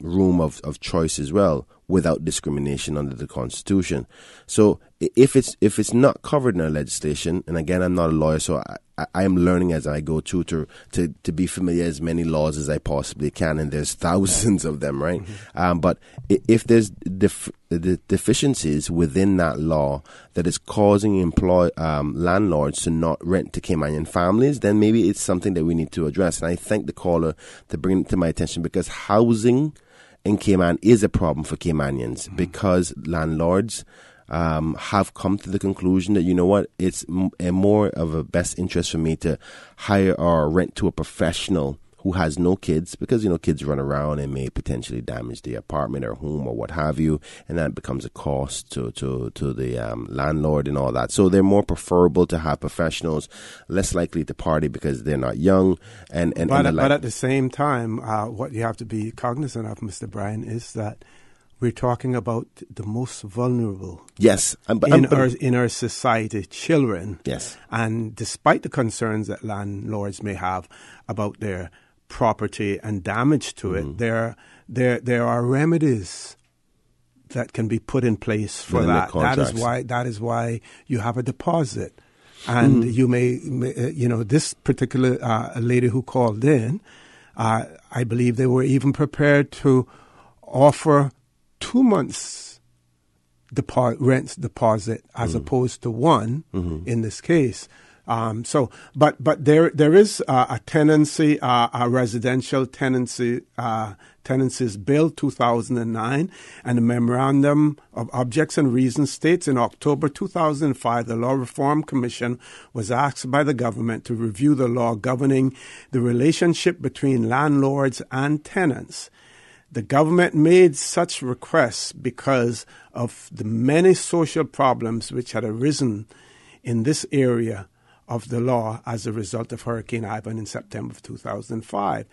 room of choice as well, without discrimination under the Constitution. So if it's not covered in our legislation, and again, I'm not a lawyer, so I am learning as I go through to be familiar as many laws as I possibly can, and there's thousands of them, right? But if there's the deficiencies within that law that is causing landlords to not rent to Caymanian families, then maybe it's something that we need to address. And I thank the caller to bring it to my attention, because housing in Cayman is a problem for Caymanians, because landlords have come to the conclusion that, you know what, it's more of a best interest for me to hire or rent to a professional who has no kids, because, you know, kids run around and may potentially damage the apartment or home or what have you, and that becomes a cost to the landlord and all that. So they're more preferable to have professionals, less likely to party because they're not young. But at the same time, what you have to be cognizant of, Mr. Bryan, is that we're talking about the most vulnerable. Yes. In our society, children. Yes. And despite the concerns that landlords may have about their property and damage to it, there are remedies that can be put in place for that. That is why you have a deposit. And you may, this particular lady who called in, I believe they were even prepared to offer 2 months rent deposit as opposed to one in this case. But there is a tenancy, a residential tenancies bill 2009, and the memorandum of objects and reasons states in October 2005 the Law Reform Commission was asked by the government to review the law governing the relationship between landlords and tenants. The government made such requests because of the many social problems which had arisen in this area of the law as a result of Hurricane Ivan in September of 2005.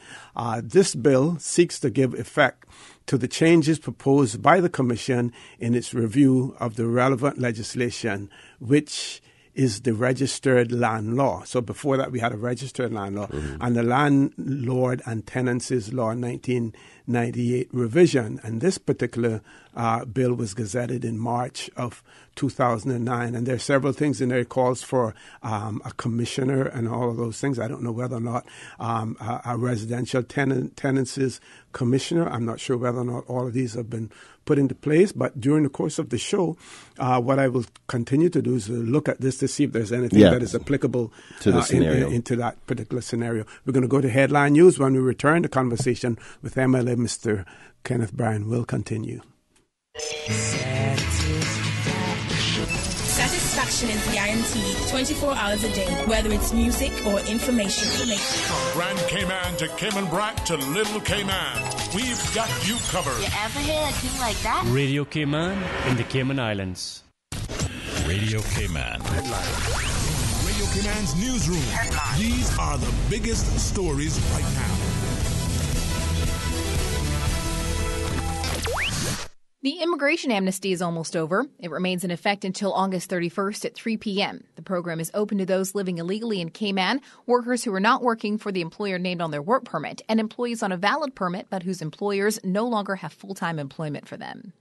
This bill seeks to give effect to the changes proposed by the Commission in its review of the relevant legislation, which is the registered land law. So before that, we had a registered land law, and the Landlord and Tenancies Law 1998 revision. And this particular bill was gazetted in March of 2009. And there are several things in there. It calls for a commissioner and all of those things. I don't know whether or not a residential tenancies commissioner. I'm not sure whether or not all of these have been put into place. But during the course of the show, what I will continue to do is look at this to see if there's anything that is applicable to the scenario. Into that particular scenario. We're going to go to headline news. When we return, the conversation with MLA Mr. Kenneth Bryan will continue. Satisfaction is guaranteed 24 hours a day, whether it's music or information. From Grand Cayman to Cayman Brac to Little Cayman, we've got you covered. You ever hear a thing like that? Radio Cayman in the Cayman Islands. Radio Cayman. Radio Cayman's newsroom. These are the biggest stories right now. The immigration amnesty is almost over. It remains in effect until August 31st at 3 p.m. The program is open to those living illegally in Cayman, workers who are not working for the employer named on their work permit, and employees on a valid permit but whose employers no longer have full-time employment for them.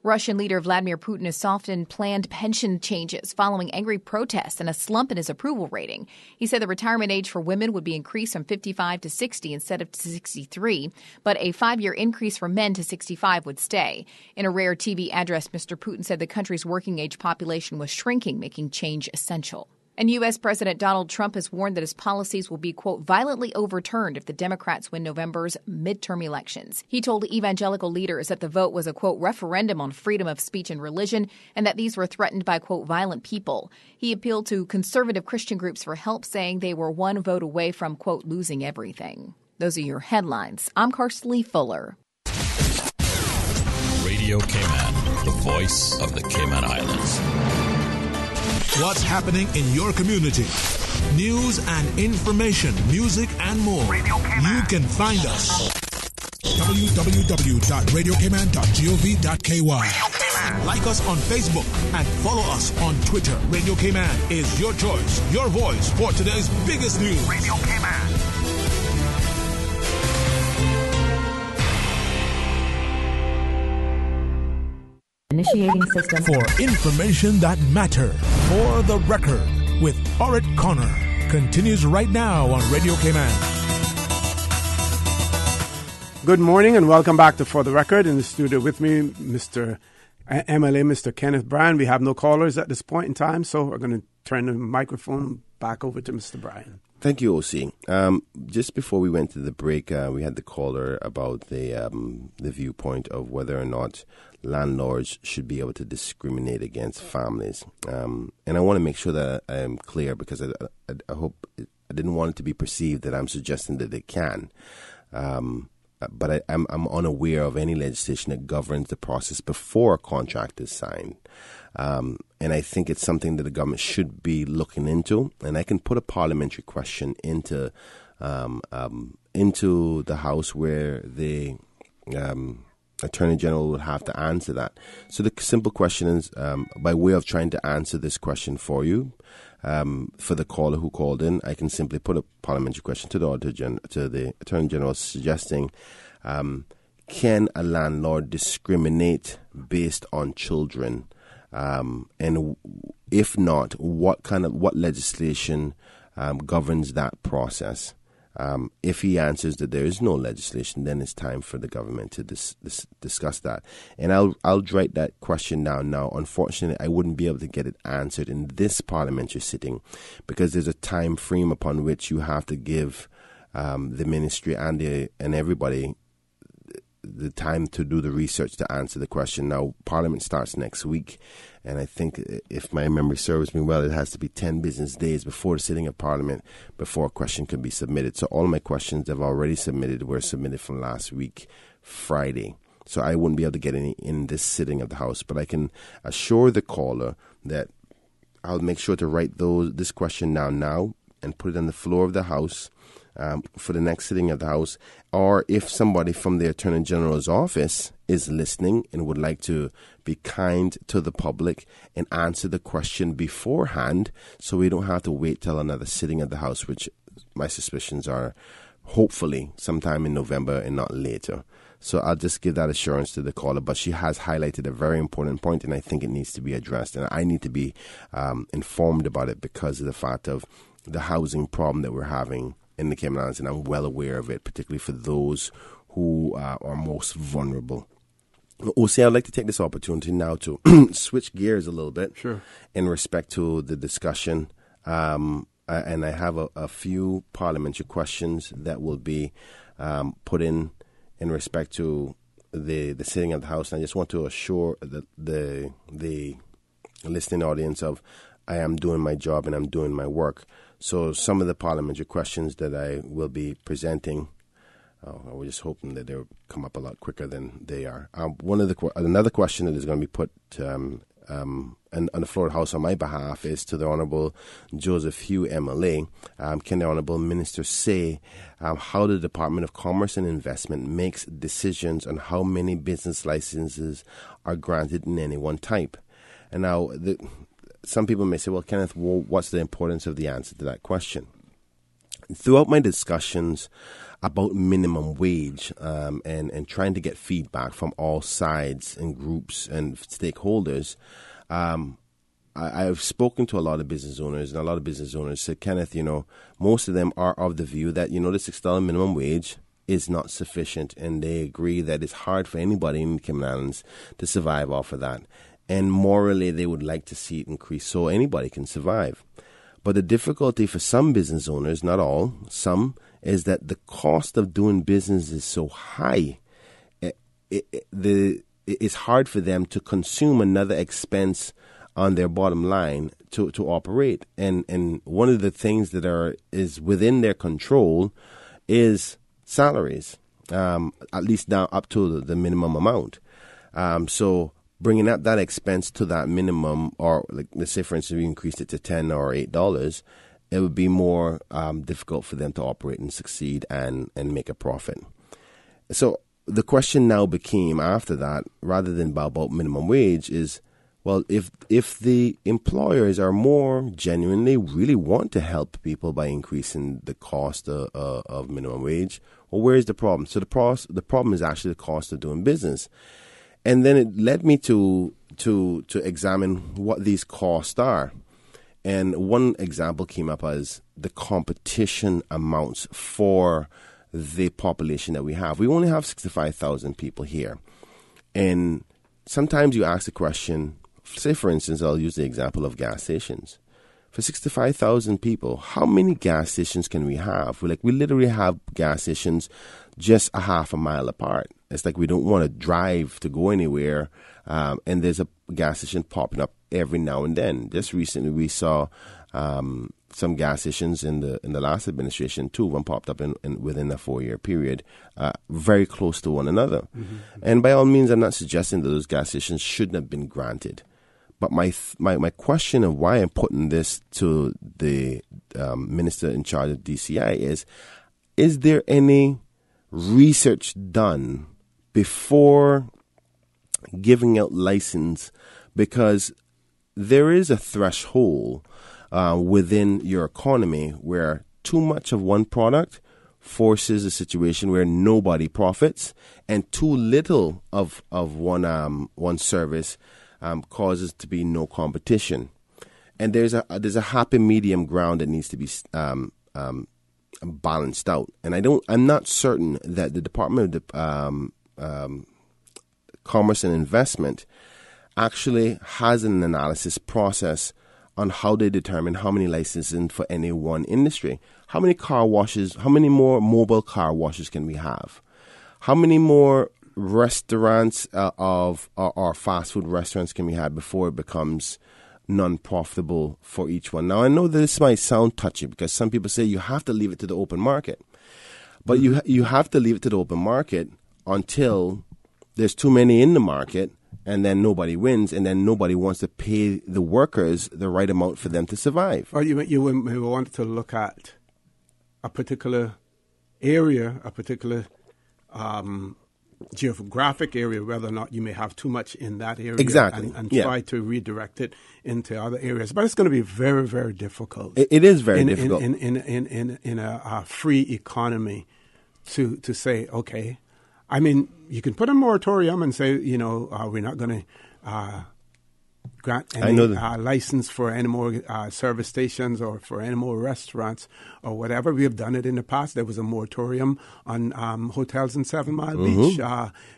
Russian leader Vladimir Putin has softened planned pension changes following angry protests and a slump in his approval rating. He said the retirement age for women would be increased from 55 to 60 instead of to 63, but a 5-year increase for men to 65 would stay. In a rare TV address, Mr. Putin said the country's working age population was shrinking, making change essential. And U.S. President Donald Trump has warned that his policies will be, quote, violently overturned if the Democrats win November's midterm elections. He told evangelical leaders that the vote was a, quote, referendum on freedom of speech and religion, and that these were threatened by, quote, violent people. He appealed to conservative Christian groups for help, saying they were one vote away from, quote, losing everything. Those are your headlines. I'm Karsley Fuller. Radio Cayman, the voice of the Cayman Islands. What's happening in your community? News and information, music and more. You can find us. www.radiocayman.gov.ky. Like us on Facebook and follow us on Twitter. Radio Cayman is your choice, your voice for today's biggest news. Radio Cayman. Initiating system. For information that matter. For the record. With Orrett Connor. Continues right now on Radio Cayman. Good morning and welcome back to For the Record. In the studio with me, Mr. MLA, Mr. Kenneth Bryan. We have no callers at this point in time, so we're going to turn the microphone back over to Mr. Bryan. Thank you, OC. Just before we went to the break, we had the caller about the viewpoint of whether or not landlords should be able to discriminate against families. And I want to make sure that I am clear because I hope I didn't want it to be perceived that I'm suggesting that they can. But I'm unaware of any legislation that governs the process before a contract is signed. And I think it's something that the government should be looking into. And I can put a parliamentary question into the House where the Attorney General would have to answer that. So the simple question is, by way of trying to answer this question for you, for the caller who called in, I can simply put a parliamentary question to the Attorney General suggesting, can a landlord discriminate based on children? And if not, what legislation governs that process? If he answers that there is no legislation, then it's time for the government to discuss that. And I'll write that question down now. Unfortunately, I wouldn't be able to get it answered in this parliamentary sitting because there's a time frame upon which you have to give the ministry and everybody the time to do the research to answer the question. Now, Parliament starts next week, and I think, if my memory serves me well, it has to be 10 business days before the sitting of Parliament before a question can be submitted. So all my questions that I've already submitted were submitted from last week, Friday. So I wouldn't be able to get any in this sitting of the House, but I can assure the caller that I'll make sure to write this question down now and put it on the floor of the House for the next sitting of the House, or if somebody from the Attorney General's office is listening and would like to be kind to the public and answer the question beforehand so we don't have to wait till another sitting of the House, which my suspicions are hopefully sometime in November and not later. So I'll just give that assurance to the caller, but she has highlighted a very important point, and I think it needs to be addressed, and I need to be informed about it because of the fact of the housing problem that we're having in the Cayman Islands, and I'm well aware of it, particularly for those who are most vulnerable. OC, I'd like to take this opportunity now to switch gears a little bit in respect to the discussion, and I have a few parliamentary questions that will be put in respect to the sitting of the House, and I just want to assure the listening audience of I am doing my job and I'm doing my work. So some of the parliamentary questions that I will be presenting, I was just hoping that they would come up a lot quicker than they are. Another question that is going to be put on the floor of the House on my behalf is to the Honourable Joseph Hugh, MLA. Can the Honourable Minister say how the Department of Commerce and Investment makes decisions on how many business licenses are granted in any one type? And now, some people may say, well, Kenneth, what's the importance of the answer to that question? Throughout my discussions about minimum wage and trying to get feedback from all sides and groups and stakeholders, I've spoken to a lot of business owners, and a lot of business owners said, Kenneth, most of them are of the view that, the $6 minimum wage is not sufficient, and they agree that it's hard for anybody in the Cayman Islands to survive off of that. And morally, they would like to see it increase so anybody can survive. But the difficulty for some business owners, not all, some, is that the cost of doing business is so high. It's hard for them to consume another expense on their bottom line to operate. And one of the things that is within their control is salaries, at least now up to the minimum amount. So bringing up that expense to that minimum, or let's say, for instance, we increased it to $10 or $8, it would be more difficult for them to operate and succeed and make a profit. So the question now became, after that, rather than about minimum wage, is, well, if the employers are more genuinely really want to help people by increasing the cost of minimum wage, well, where is the problem? So the problem is actually the cost of doing business. And then it led me to examine what these costs are. And one example came up as the competition amounts for the population that we have. We only have 65,000 people here. And sometimes you ask the question, say, for instance, I'll use the example of gas stations. For 65,000 people, how many gas stations can we have? We literally have gas stations just a half a mile apart. It's like we don't want to drive to go anywhere, and there's a gas station popping up every now and then. Just recently, we saw some gas stations in the last administration. 2 of them popped up within a 4-year period, very close to one another. Mm-hmm. And by all means, I'm not suggesting that those gas stations shouldn't have been granted. But my question of why I'm putting this to the minister in charge of DCI is there any research done before giving out license? Because there is a threshold within your economy where too much of one product forces a situation where nobody profits, and too little of one service causes to be no competition. And there's a happy medium ground that needs to be balanced out. And I'm not certain that the Department of Commerce and Investment actually has an analysis process on how they determine how many licenses for any one industry. How many car washes, how many more mobile car washes can we have? How many more restaurants or fast food restaurants can we have before it becomes non-profitable for each one? Now, I know this might sound touchy because some people say you have to leave it to the open market. But you have to leave it to the open market until there's too many in the market, and then nobody wins, and then nobody wants to pay the workers the right amount for them to survive. Or you want to look at a particular area, a particular geographic area, whether or not you may have too much in that area, exactly, and try to redirect it into other areas. But it's going to be very, very difficult. It is very difficult in a free economy to say, okay. I mean, you can put a moratorium and say, we're not going to grant any license for any more service stations or for any more restaurants or whatever. We have done it in the past. There was a moratorium on hotels in 7 Mile Beach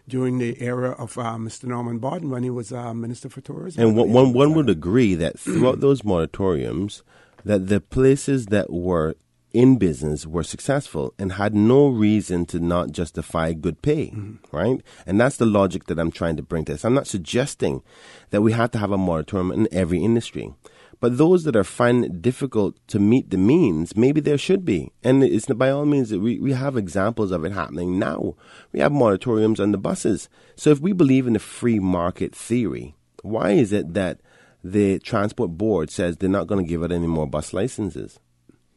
during the era of Mr. Norman Borden when he was Minister for Tourism. And one would agree that throughout those moratoriums, that the places that were in business were successful and had no reason to not justify good pay, right? And that's the logic that I'm trying to bring to this. I'm not suggesting that we have to have a moratorium in every industry. But those that are finding it difficult to meet the means, maybe there should be. And it's by all means that we have examples of it happening now. We have moratoriums on the buses. So if we believe in the free market theory, why is it that the Transport Board says they're not going to give out any more bus licenses?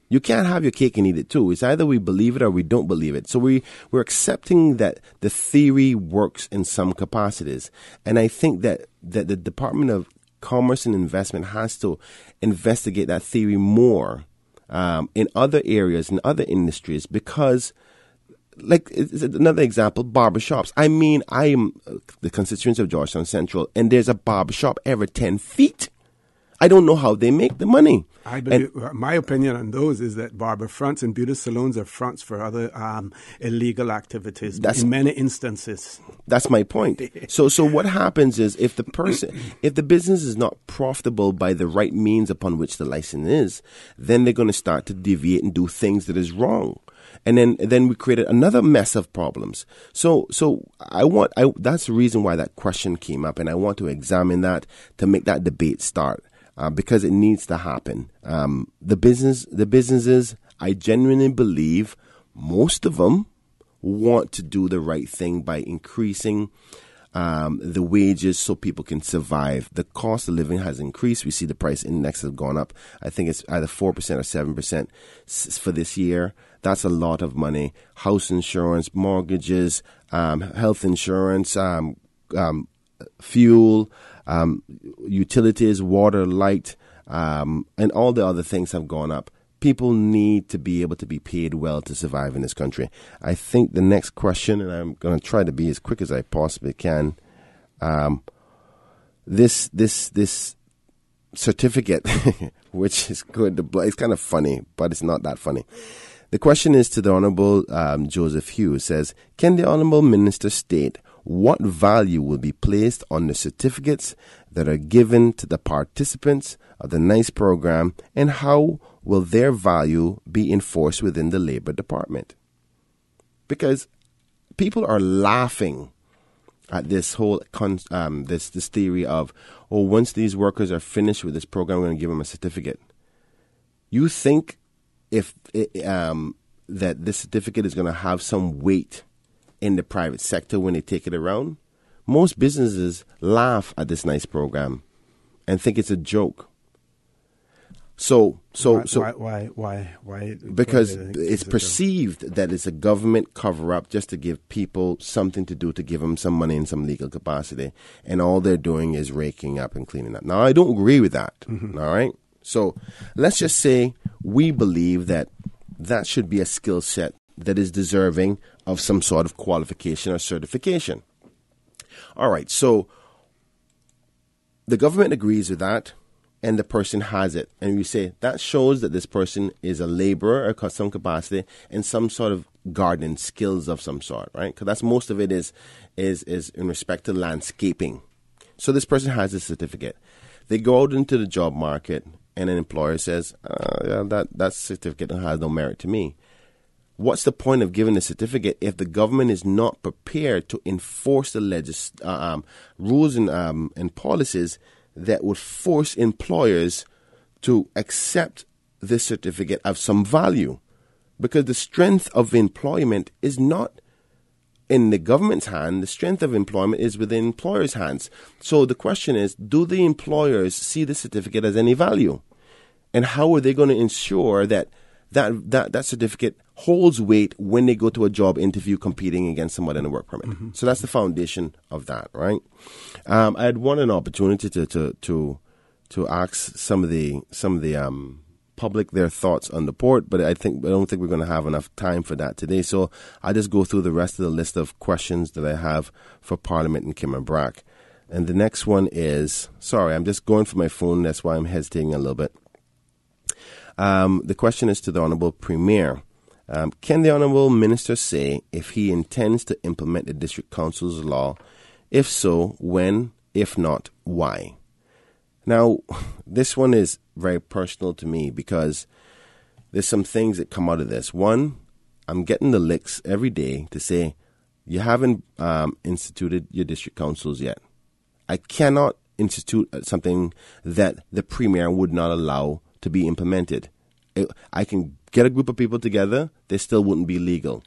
You can't have your cake and eat it too. It's either we believe it or we don't believe it. So we're accepting that the theory works in some capacities. And I think that the Department of Commerce and Investment has to investigate that theory more in other areas, in other industries, because, like, it's another example, barbershops. I mean, I am the constituency of Georgetown Central, and there's a barbershop every 10 feet. I don't know how they make the money. I believe, my opinion on those is that barber fronts and beauty salons are fronts for other illegal activities in many instances. That's my point. So what happens is if the business is not profitable by the right means upon which the license is, then they're going to start to deviate and do things that is wrong. And then we created another mess of problems. So that's the reason why that question came up, and I want to examine that to make that debate start. Because it needs to happen. The businesses, I genuinely believe most of them want to do the right thing by increasing the wages so people can survive. The cost of living has increased. We see the price index has gone up. I think it's either 4% or 7% for this year. That's a lot of money. House insurance, mortgages, health insurance, fuel, utilities, water, light, and all the other things have gone up. People need to be able to be paid well to survive in this country. I think the next question, and I'm going to try to be as quick as I possibly can, this certificate, which is good, it's kind of funny, but it's not that funny. The question is to the Honorable Joseph Hughes, says, can the Honorable Minister state what value will be placed on the certificates that are given to the participants of the NICE program, and how will their value be enforced within the Labor Department? Because people are laughing at this whole this theory of, once these workers are finished with this program, we're going to give them a certificate. You think that this certificate is going to have some weight in the private sector when they take it around? Most businesses laugh at this NICE program and think it's a joke. Why? Because it's perceived that it's a government cover-up just to give people something to do, to give them some money in some legal capacity, and all they're doing is raking up and cleaning up. Now, I don't agree with that, all right? So let's just say we believe that should be a skill set that is deserving of some sort of qualification or certification. All right, so the government agrees with that, and the person has it, and you say that shows that this person is a laborer or some capacity and some sort of gardening skills of some sort, right? Because that's most of it is in respect to landscaping. So this person has a certificate. They go out into the job market, and an employer says, that certificate has no merit to me. What's the point of giving the certificate if the government is not prepared to enforce the rules and policies that would force employers to accept this certificate of some value? Because the strength of employment is not in the government's hand. The strength of employment is within employers' hands. So the question is, do the employers see the certificate as any value? And how are they going to ensure that certificate holds weight when they go to a job interview competing against somebody in a work permit? Mm-hmm. So that's the foundation of that, right? I had wanted an opportunity to ask some of the public their thoughts on the port, but I don't think we're going to have enough time for that today. So I'll just go through the rest of the list of questions that I have for Parliament and Cayman Brac. And the next one is, sorry, I'm just going for my phone. That's why I'm hesitating a little bit. The question is to the Honourable Premier. Can the Honourable Minister say if he intends to implement the District Council's law? If so, when? If not, why? Now, this one is very personal to me because there's some things that come out of this. One, I'm getting the licks every day to say, you haven't instituted your district councils yet. I cannot institute something that the Premier would not allow to be implemented. I can get a group of people together, they still wouldn't be legal.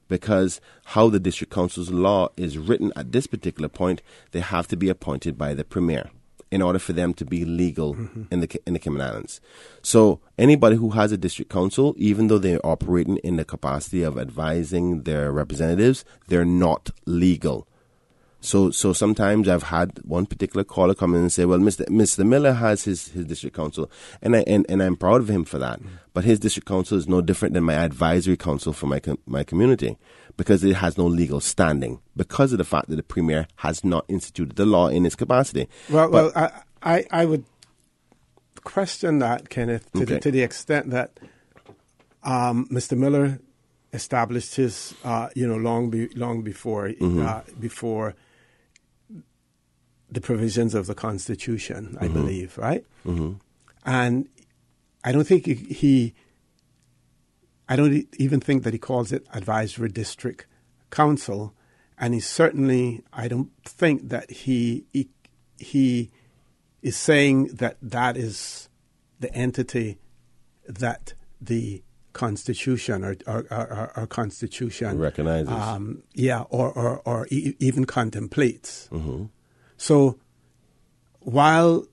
Because how the district council's law is written at this particular point, they have to be appointed by the Premier in order for them to be legal in the Cayman Islands. So anybody who has a district council, even though they're operating in the capacity of advising their representatives, they're not legal. So sometimes I've had one particular caller come in and say, well, Mr. Miller has his district council, and I'm proud of him for that. But his district council is no different than my advisory council for my community, because it has no legal standing because of the fact that the Premier has not instituted the law in its capacity. Well, I would question that, Kenneth, to the extent that Mr. Miller established his, long before before the provisions of the Constitution, I believe, right? Mm-hmm. And I don't think I don't even think that he calls it advisory district council, and I don't think that he is saying that is the entity that the Constitution or Constitution recognizes, or even contemplates. Mm-hmm. So, while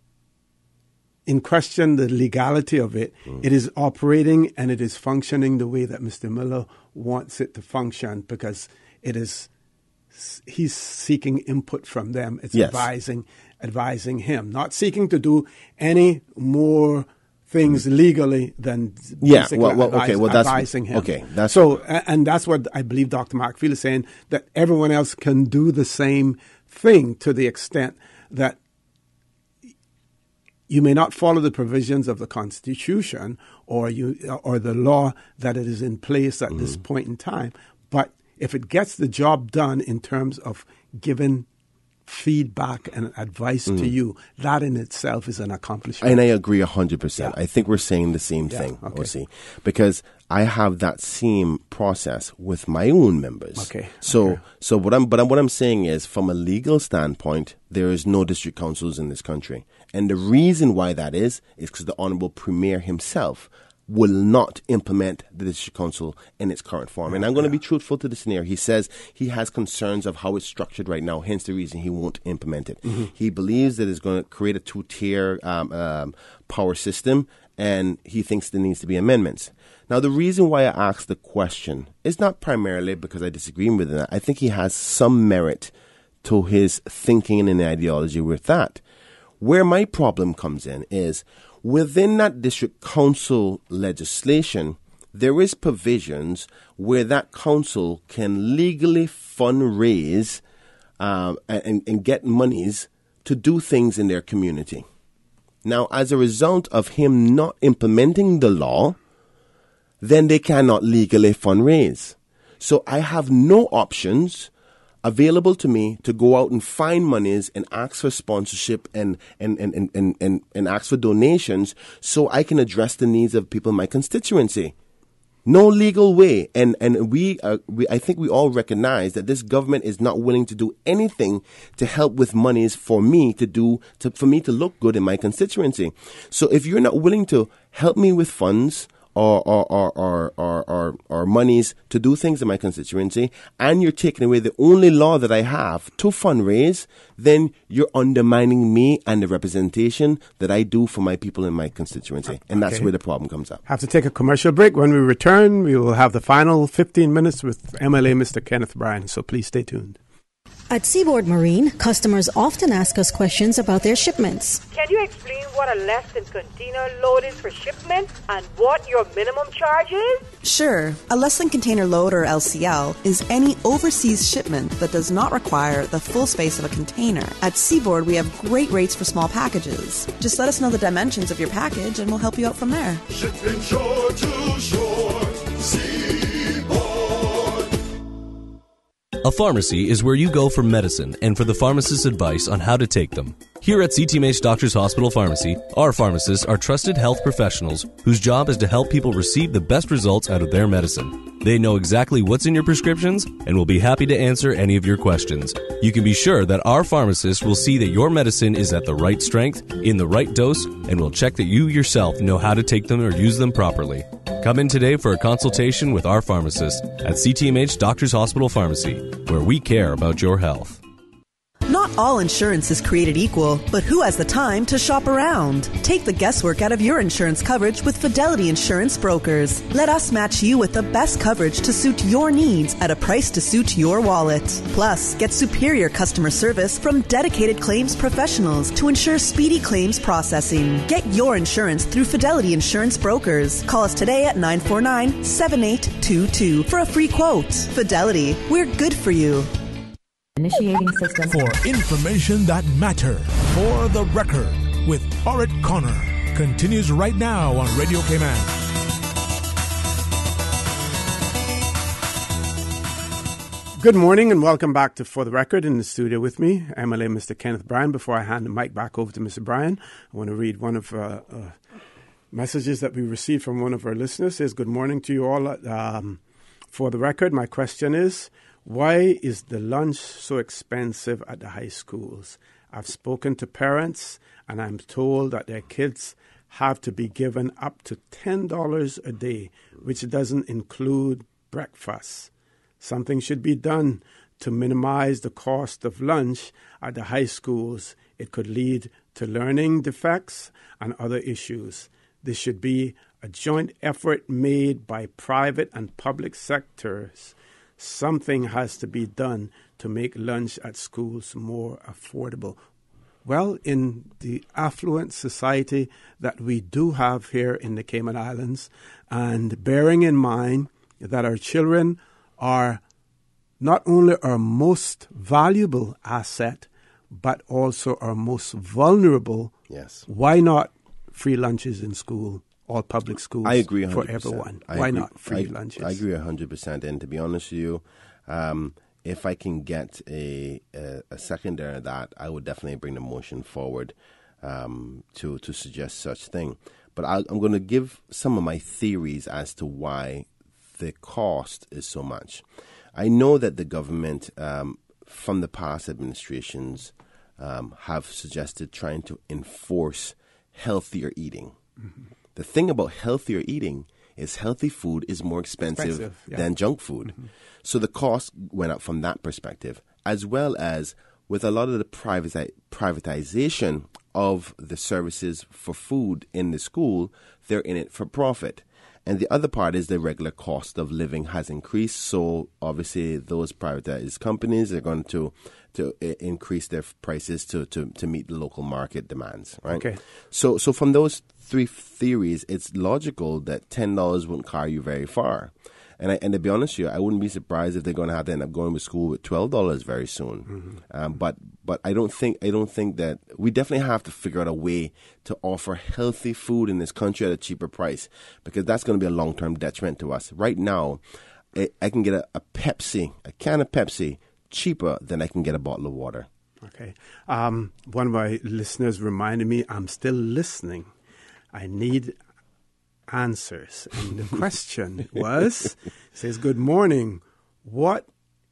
in question the legality of it, it is operating and it is functioning the way that Mr. Miller wants it to function, because he's seeking input from them. It's advising him, not seeking to do any more things legally than advising him. Okay, that's so, and that's what I believe Dr. Markfield is saying, that everyone else can do the same thing to the extent that you may not follow the provisions of the Constitution or the law that it is in place at this point in time, but if it gets the job done in terms of giving feedback and advice to you, that in itself is an accomplishment. And I agree 100%. Yeah. I think we're saying the same thing, OC, because I have that same process with my own members. Okay. So what I'm saying is, from a legal standpoint, there is no district councils in this country, and the reason why that is because the Honourable Premier himself will not implement the district council in its current form. And I'm going to be truthful to the scenario. He says he has concerns of how it's structured right now, hence the reason he won't implement it. Mm-hmm. He believes that it's going to create a two-tier power system, and he thinks there needs to be amendments. Now, the reason why I asked the question is not primarily because I disagree with that. I think he has some merit to his thinking and ideology with that. Where my problem comes in is, within that district council legislation, there is provisions where that council can legally fundraise and get monies to do things in their community. Now, as a result of him not implementing the law, then they cannot legally fundraise. So I have no options available to me to go out and find monies and ask for sponsorship and ask for donations so I can address the needs of people in my constituency. No legal way. And I think we all recognize that this government is not willing to do anything to help with monies for me for me to look good in my constituency. So if you're not willing to help me with funds or monies to do things in my constituency, and you're taking away the only law that I have to fundraise, then you're undermining me and the representation that I do for my people in my constituency. And that's where the problem comes up. Have to take a commercial break. When we return, we will have the final 15 minutes with MLA Mr. Kenneth Bryan. So please stay tuned. At Seaboard Marine, customers often ask us questions about their shipments. Can you explain what a less than container load is for shipment and what your minimum charge is? Sure. A less than container load, or LCL, is any overseas shipment that does not require the full space of a container. At Seaboard, we have great rates for small packages. Just let us know the dimensions of your package and we'll help you out from there. Shipping shore to shore, A pharmacy is where you go for medicine and for the pharmacist's advice on how to take them. Here at CTMH Doctors Hospital Pharmacy, our pharmacists are trusted health professionals whose job is to help people receive the best results out of their medicine. They know exactly what's in your prescriptions and will be happy to answer any of your questions. You can be sure that our pharmacist will see that your medicine is at the right strength, in the right dose, and will check that you yourself know how to take them or use them properly. Come in today for a consultation with our pharmacist at CTMH Doctors Hospital Pharmacy, where we care about your health. Not all insurance is created equal, but who has the time to shop around? Take the guesswork out of your insurance coverage with Fidelity Insurance Brokers. Let us match you with the best coverage to suit your needs at a price to suit your wallet. Plus, get superior customer service from dedicated claims professionals to ensure speedy claims processing. Get your insurance through Fidelity Insurance Brokers. Call us today at 949-7822 for a free quote. Fidelity, we're good for you. Initiating system. For information that matter. For the record with Orrett Connor. Continues right now on Radio Cayman. Good morning and welcome back to For the Record. In the studio with me, MLA Mr. Kenneth Bryan. Before I hand the mic back over to Mr. Bryan, I want to read one of messages that we received from one of our listeners. It says, good morning to you all. For the record, my question is, why is the lunch so expensive at the high schools? I've spoken to parents and I'm told that their kids have to be given up to $10 a day, which doesn't include breakfast. Something should be done to minimize the cost of lunch at the high schools. It could lead to learning defects and other issues. This should be a joint effort made by private and public sectors. Something has to be done to make lunch at schools more affordable. Well, in the affluent society that we do have here in the Cayman Islands, and bearing in mind that our children are not only our most valuable asset, but also our most vulnerable, yes. Why not free lunches in school? All public schools. I agree 100%. For everyone. Why not free lunches? I agree 100%. And to be honest with you, if I can get a secondary to that, I would definitely bring the motion forward to suggest such thing. But I'm going to give some of my theories as to why the cost is so much. I know that the government, from the past administrations, have suggested trying to enforce healthier eating. Mm-hmm. The thing about healthier eating is healthy food is more expensive than junk food. Mm-hmm. So the cost went up from that perspective, as well as with a lot of the privatization of the services for food in the school, they're in it for profit. And the other part is the regular cost of living has increased. So obviously those privatized companies are going to increase their prices to meet the local market demands, right? Okay. So from those three theories, it's logical that $10 won't carry you very far. And to be honest with you, I wouldn't be surprised if they're going to have to end up going to school with $12 very soon. But I don't think that we definitely have to figure out a way to offer healthy food in this country at a cheaper price, because that's going to be a long-term detriment to us. Right now, I can get a can of Pepsi, cheaper than I can get a bottle of water. Okay. One of my listeners reminded me, I'm still listening. I need answers. And the question was, says, good morning. What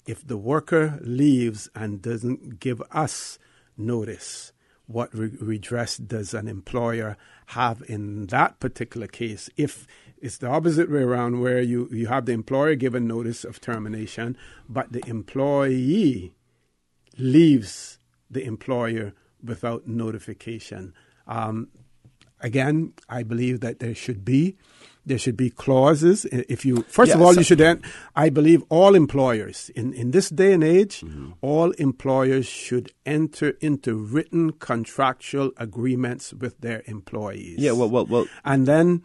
if the worker leaves and doesn't give us notice? What redress does an employer have in that particular case? If it's the opposite way around, where you have the employer given notice of termination, but the employee leaves the employer without notification. Again, I believe that there should be clauses. If you I believe all employers in this day and age, all employers should enter into written contractual agreements with their employees. Yeah, well. And then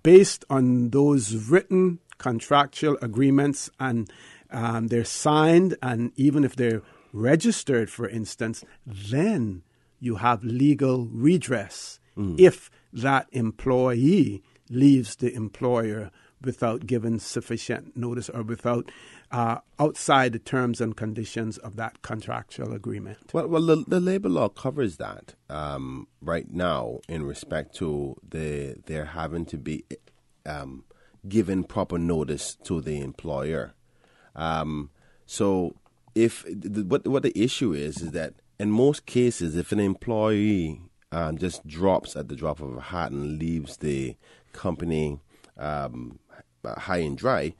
based on those written contractual agreements, and they're signed, and even if they're registered, for instance, then you have legal redress if that employee leaves the employer without giving sufficient notice or without outside the terms and conditions of that contractual agreement. Well, the labor law covers that right now in respect to there having to be given proper notice to the employer. So if what the issue is that in most cases, if an employee just drops at the drop of a hat and leaves the company high and dry,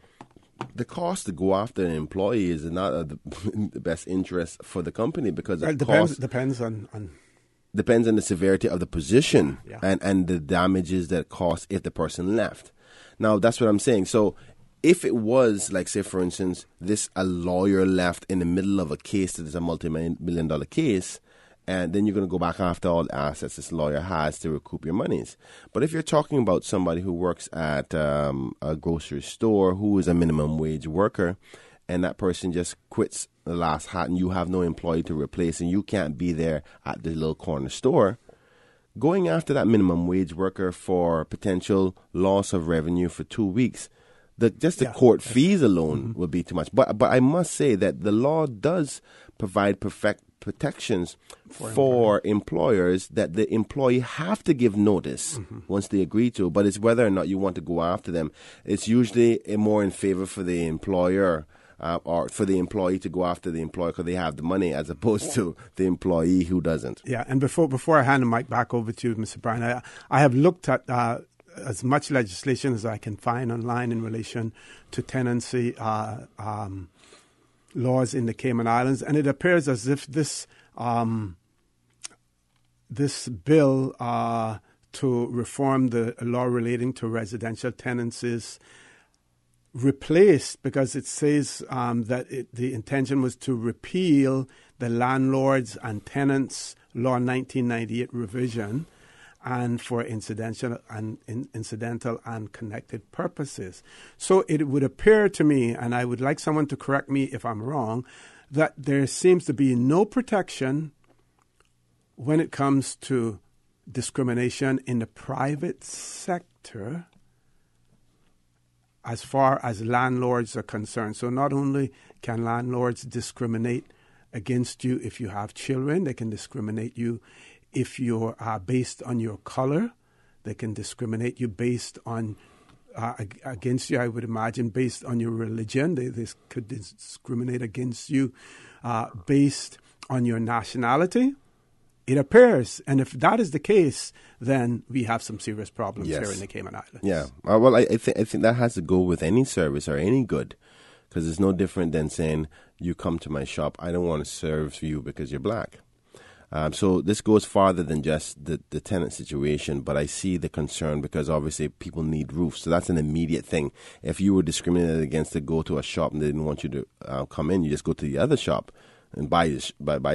the cost to go after an employee is not the best interest for the company, because it depends on the severity of the position and the damages that cost if the person left. Now, that's what I'm saying. So if it was, like, say, for instance, a lawyer left in the middle of a case that is a multi-million-dollar case, and then you're going to go back after all the assets this lawyer has to recoup your monies. But if you're talking about somebody who works at a grocery store, who is a minimum wage worker, and that person just quits the last hat and you have no employee to replace and you can't be there at the little corner store, going after that minimum wage worker for potential loss of revenue for 2 weeks, the court fees alone would be too much. But I must say that the law does provide protections for employers that the employee have to give notice once they agree to. But it's whether or not you want to go after them. It's usually more in favor for the employer or for the employee to go after the employer because they have the money, as opposed to the employee who doesn't. Yeah, and before I hand the mic back over to you, Mr. Bryan, I have looked at as much legislation as I can find online in relation to tenancy laws in the Cayman Islands, and it appears as if this bill to reform the law relating to residential tenancies replaced, because it says that the intention was to repeal the Landlords and Tenants Law 1998 revision, and for incidental and connected purposes. So it would appear to me, and I would like someone to correct me if I'm wrong, that there seems to be no protection when it comes to discrimination in the private sector as far as landlords are concerned. So not only can landlords discriminate against you if you have children, they can discriminate you if you're based on your color. They can discriminate you based on against you, I would imagine, based on your religion. They could discriminate against you based on your nationality. It appears, and if that is the case, then we have some serious problems here in the Cayman Islands. Yeah, well, I think that has to go with any service or any good, because it's no different than saying, you come to my shop, I don't want to serve you because you're black. So this goes farther than just the tenant situation, but I see the concern because obviously people need roofs. So that's an immediate thing. If you were discriminated against to go to a shop and they didn't want you to come in, you just go to the other shop. and buy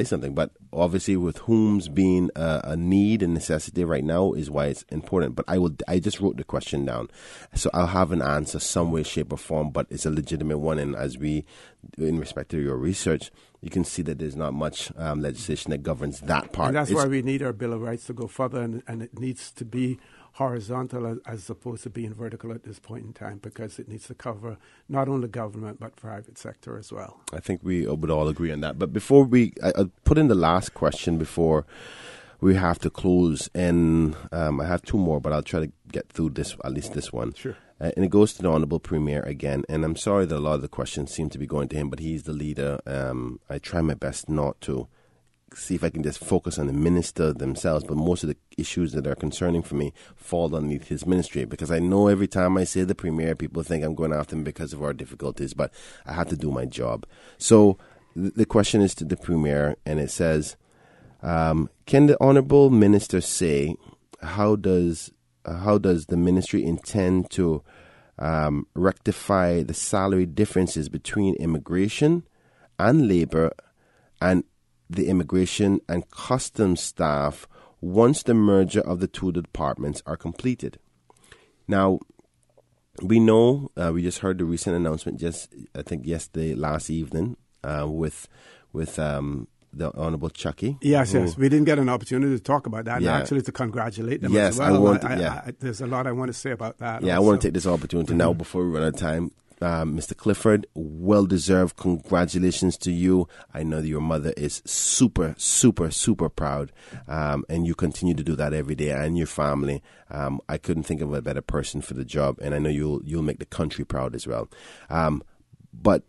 something. But obviously, with whom's being a need and necessity right now is why it's important. But I just wrote the question down, so I'll have an answer some way, shape, or form. But it's a legitimate one, and in respect to your research, you can see that there's not much legislation that governs that part. And that's why we need our Bill of Rights to go further, and it needs to be horizontal as opposed to being vertical at this point in time, because it needs to cover not only government but private sector as well. I think we would all agree on that. But before I'll put in the last question before we have to close, and I have two more, but I'll try to get through at least this one. Sure. And it goes to the Honorable Premier again, and I'm sorry that a lot of the questions seem to be going to him, but he's the leader. I try my best not to see if I can just focus on the minister themselves, but most of the issues that are concerning for me fall underneath his ministry, because I know every time I say the Premier, people think I'm going after him because of our difficulties, but I have to do my job. So the question is to the Premier, and it says, can the Honorable Minister say how does the ministry intend to rectify the salary differences between immigration and labor and the immigration and customs staff once the merger of the two departments are completed? Now, we know, we just heard the recent announcement last evening, with the Honorable Chucky. Yes. We didn't get an opportunity to talk about that, and actually to congratulate them as well. There's a lot I want to say about that. Yeah, also. I want to take this opportunity now before we run out of time. Mr. Clifford, well-deserved congratulations to you. I know that your mother is super, super, super proud, and you continue to do that every day, and your family. I couldn't think of a better person for the job, and I know you'll make the country proud as well. But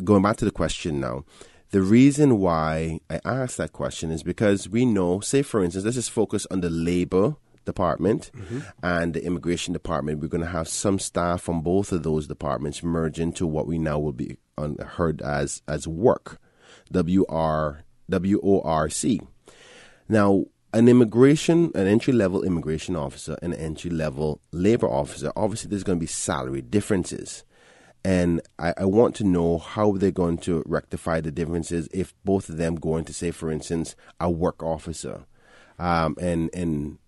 going back to the question now, the reason why I asked that question is because we know, say for instance, let's just focus on the labor department and the immigration department. We're going to have some staff from both of those departments merge into what we now will be heard as work, WORC. Now, an entry-level immigration officer and an entry-level labor officer, obviously there's going to be salary differences. And I want to know how they're going to rectify the differences if both of them go into, say, for instance, a work officer. And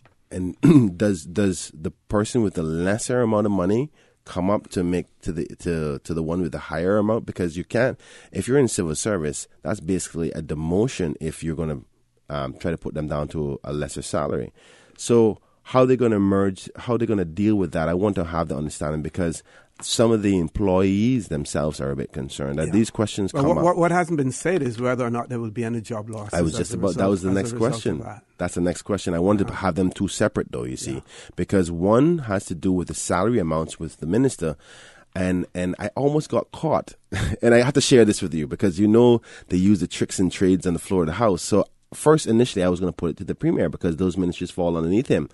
does the person with the lesser amount of money come up to the one with the higher amount? Because you can't, if you're in civil service, that's basically a demotion if you're going to try to put them down to a lesser salary. So how they're going to merge, how they're going to deal with that, I want to have the understanding, because some of the employees themselves are a bit concerned that these questions come up. What hasn't been said is whether or not there will be any job losses. That was the next question. That's the next question. I wanted to have them two separate, though, you see, because one has to do with the salary amounts with the minister. And I almost got caught. And I have to share this with you because, you know, they use the tricks and trades on the floor of the House. So first, initially, I was going to put it to the Premier because those ministries fall underneath him.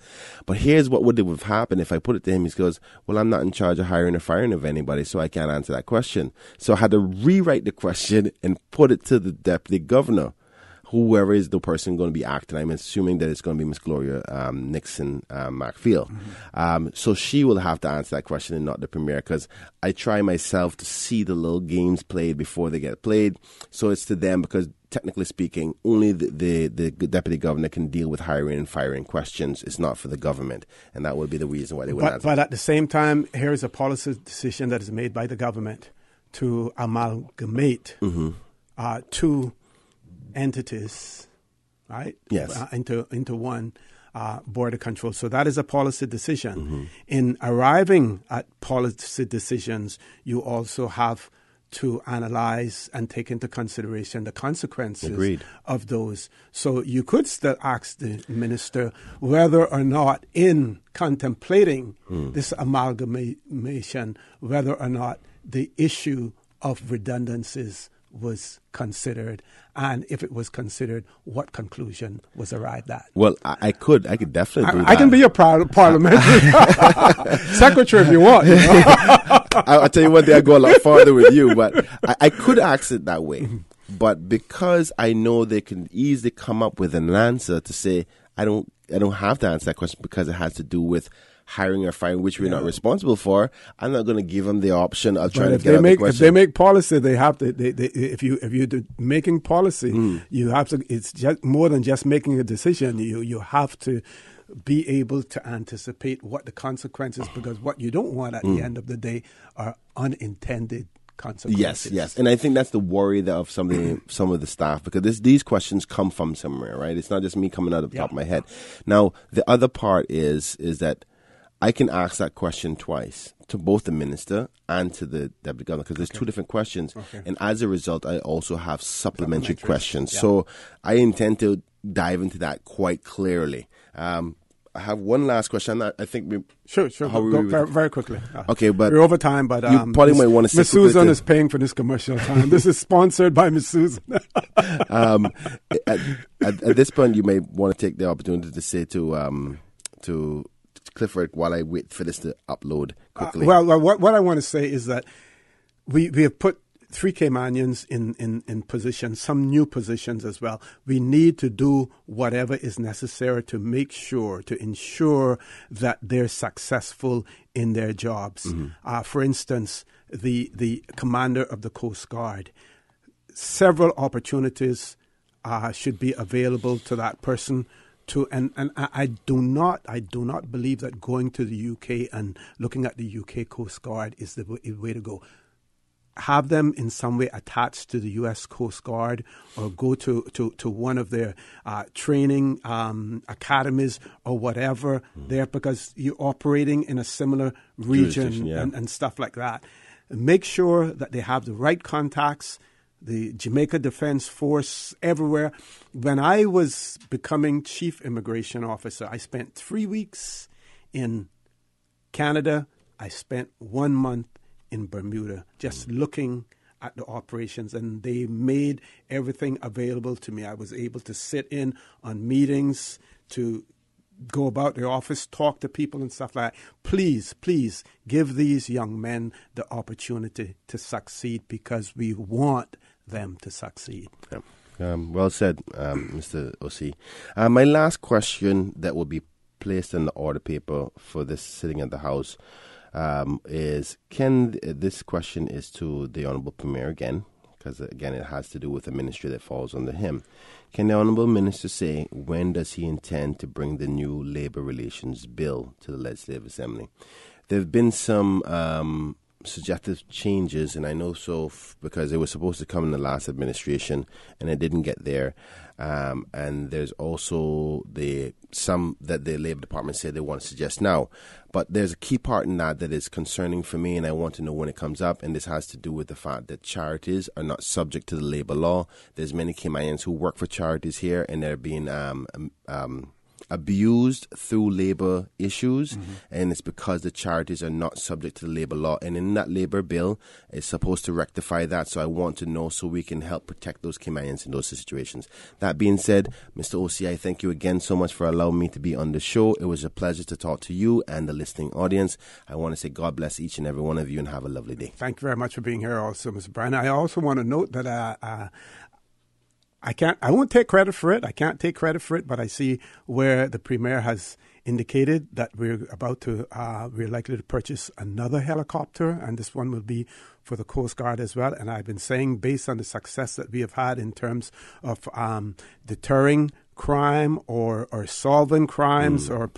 But here's what would have happened if I put it to him. He goes, well, I'm not in charge of hiring or firing of anybody, so I can't answer that question. So I had to rewrite the question and put it to the Deputy Governor, whoever is the person going to be acting. I'm assuming that it's going to be Miss Gloria Nixon Macfield. So she will have to answer that question and not the Premier, because I try myself to see the little games played before they get played. So it's to them, because technically speaking, only the Deputy Governor can deal with hiring and firing questions. It's not for the government. And that would be the reason why they wouldn't answer. But at the same time, here is a policy decision that is made by the government to amalgamate two entities, right? Yes. Into one border control. So that is a policy decision. In arriving at policy decisions, you also have to analyze and take into consideration the consequences of those. So you could still ask the minister whether or not, in contemplating this amalgamation, whether or not the issue of redundancies was considered, and if it was considered, what conclusion was arrived at. Well, I could definitely do that. I can be your parliamentary secretary if you want. You know? I'll tell you one thing, I go a lot farther with you, but I could ask it that way. But because I know they can easily come up with an answer to say, I don't have to answer that question because it has to do with hiring or firing, which we're not responsible for, I'm not going to give them the option of trying to if get out the question. If they make policy, they have to. If you're making policy, you have to. It's just more than just making a decision. You have to be able to anticipate what the consequences, because what you don't want at the end of the day are unintended consequences. Yes, and I think that's the worry of some of the staff, because these questions come from somewhere, right? It's not just me coming out of the top of my head. Now, the other part is that I can ask that question twice, to both the minister and to the deputy governor, because there's two different questions, and as a result, I also have supplementary questions. So I intend to dive into that quite clearly. I have one last question. I think we sure. Go very quickly. Okay, but we're over time. But you probably might want to. Miss Susan is paying for this commercial time. This is sponsored by Miss Susan. At this point, you may want to take the opportunity to say to Clifford, while I wait for this to upload quickly. What I want to say is that we have put 3 Caymanians in positions, some new positions as well. We need to do whatever is necessary to ensure that they're successful in their jobs. For instance, the commander of the Coast Guard. Several opportunities should be available to that person. And I do not believe that going to the UK and looking at the UK Coast Guard is the way to go. Have them in some way attached to the U.S. Coast Guard, or go to one of their training academies or whatever there, because you're operating in a similar region and stuff like that. Make sure that they have the right contacts, the Jamaica Defense Force everywhere. When I was becoming Chief Immigration Officer, I spent 3 weeks in Canada. I spent 1 month in Bermuda, just looking at the operations, and they made everything available to me. I was able to sit in on meetings, to go about the office, talk to people and stuff like that. Please give these young men the opportunity to succeed, because we want them to succeed. Well said, Mr. O.C. My last question that will be placed in the order paper for this sitting at the House this question is to the Honourable Premier again, because again it has to do with the ministry that falls under him. Can the Honourable Minister say when does he intend to bring the new Labour Relations Bill to the Legislative Assembly? There have been some suggestive changes, and I know so because it was supposed to come in the last administration and it didn't get there. And there's also some that the Labour Department said they want to suggest now. But there's a key part in that is concerning for me, and I want to know when it comes up. And this has to do with the fact that charities are not subject to the labour law. There's many Caymanians who work for charities here, and they're being abused through labour issues, and it's because the charities are not subject to the labour law. And in that labour bill, it's supposed to rectify that. So I want to know so we can help protect those Caymanians in those situations. That being said, Mr. O.C., I thank you again so much for allowing me to be on the show. It was a pleasure to talk to you and the listening audience. I want to say God bless each and every one of you, and have a lovely day. Thank you very much for being here also, Mr. Brian. I also want to note that I won't take credit for it. I can't take credit for it, but I see where the Premier has indicated that we're likely to purchase another helicopter, and this one will be for the Coast Guard as well. And I've been saying, based on the success that we have had in terms of deterring crime or solving crimes or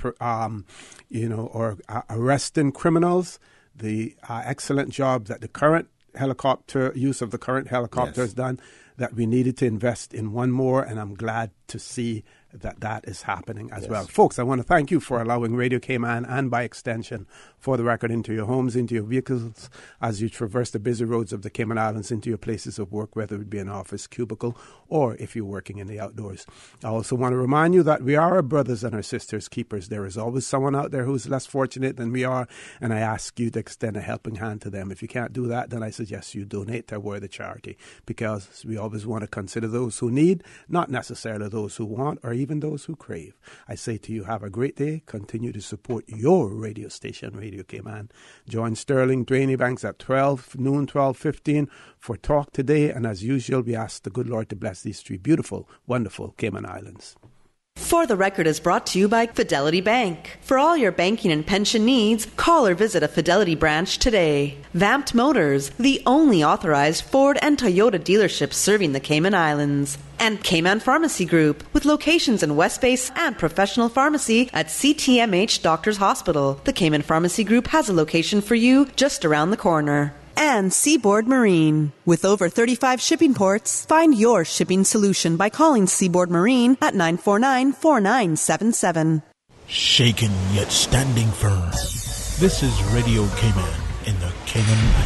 arresting criminals, the excellent job that the current use of the current helicopter has done, that we needed to invest in one more, and I'm glad to see that is happening as well. Folks, I want to thank you for allowing Radio Cayman, and by extension, For the Record, into your homes, into your vehicles, as you traverse the busy roads of the Cayman Islands, into your places of work, whether it be an office, cubicle, or if you're working in the outdoors. I also want to remind you that we are our brothers and our sisters' keepers. There is always someone out there who's less fortunate than we are, and I ask you to extend a helping hand to them. If you can't do that, then I suggest you donate to a worthy charity, because we always want to consider those who need, not necessarily those who want or even those who crave. I say to you, have a great day. Continue to support your radio station, Radio Cayman. Join Sterling Drainey Banks at 12:15 for Talk Today. And as usual, we ask the good Lord to bless these 3 beautiful, wonderful Cayman Islands. For the Record is brought to you by Fidelity Bank. For all your banking and pension needs, call or visit a Fidelity branch today. Vamped Motors, the only authorized Ford and Toyota dealerships serving the Cayman Islands. And Cayman Pharmacy Group, with locations in West Base and professional pharmacy at CTMH Doctors Hospital. The Cayman Pharmacy Group has a location for you just around the corner. And Seaboard Marine. With over 35 shipping ports, find your shipping solution by calling Seaboard Marine at 949-4977. Shaken yet standing firm. This is Radio Cayman in the Cayman Islands.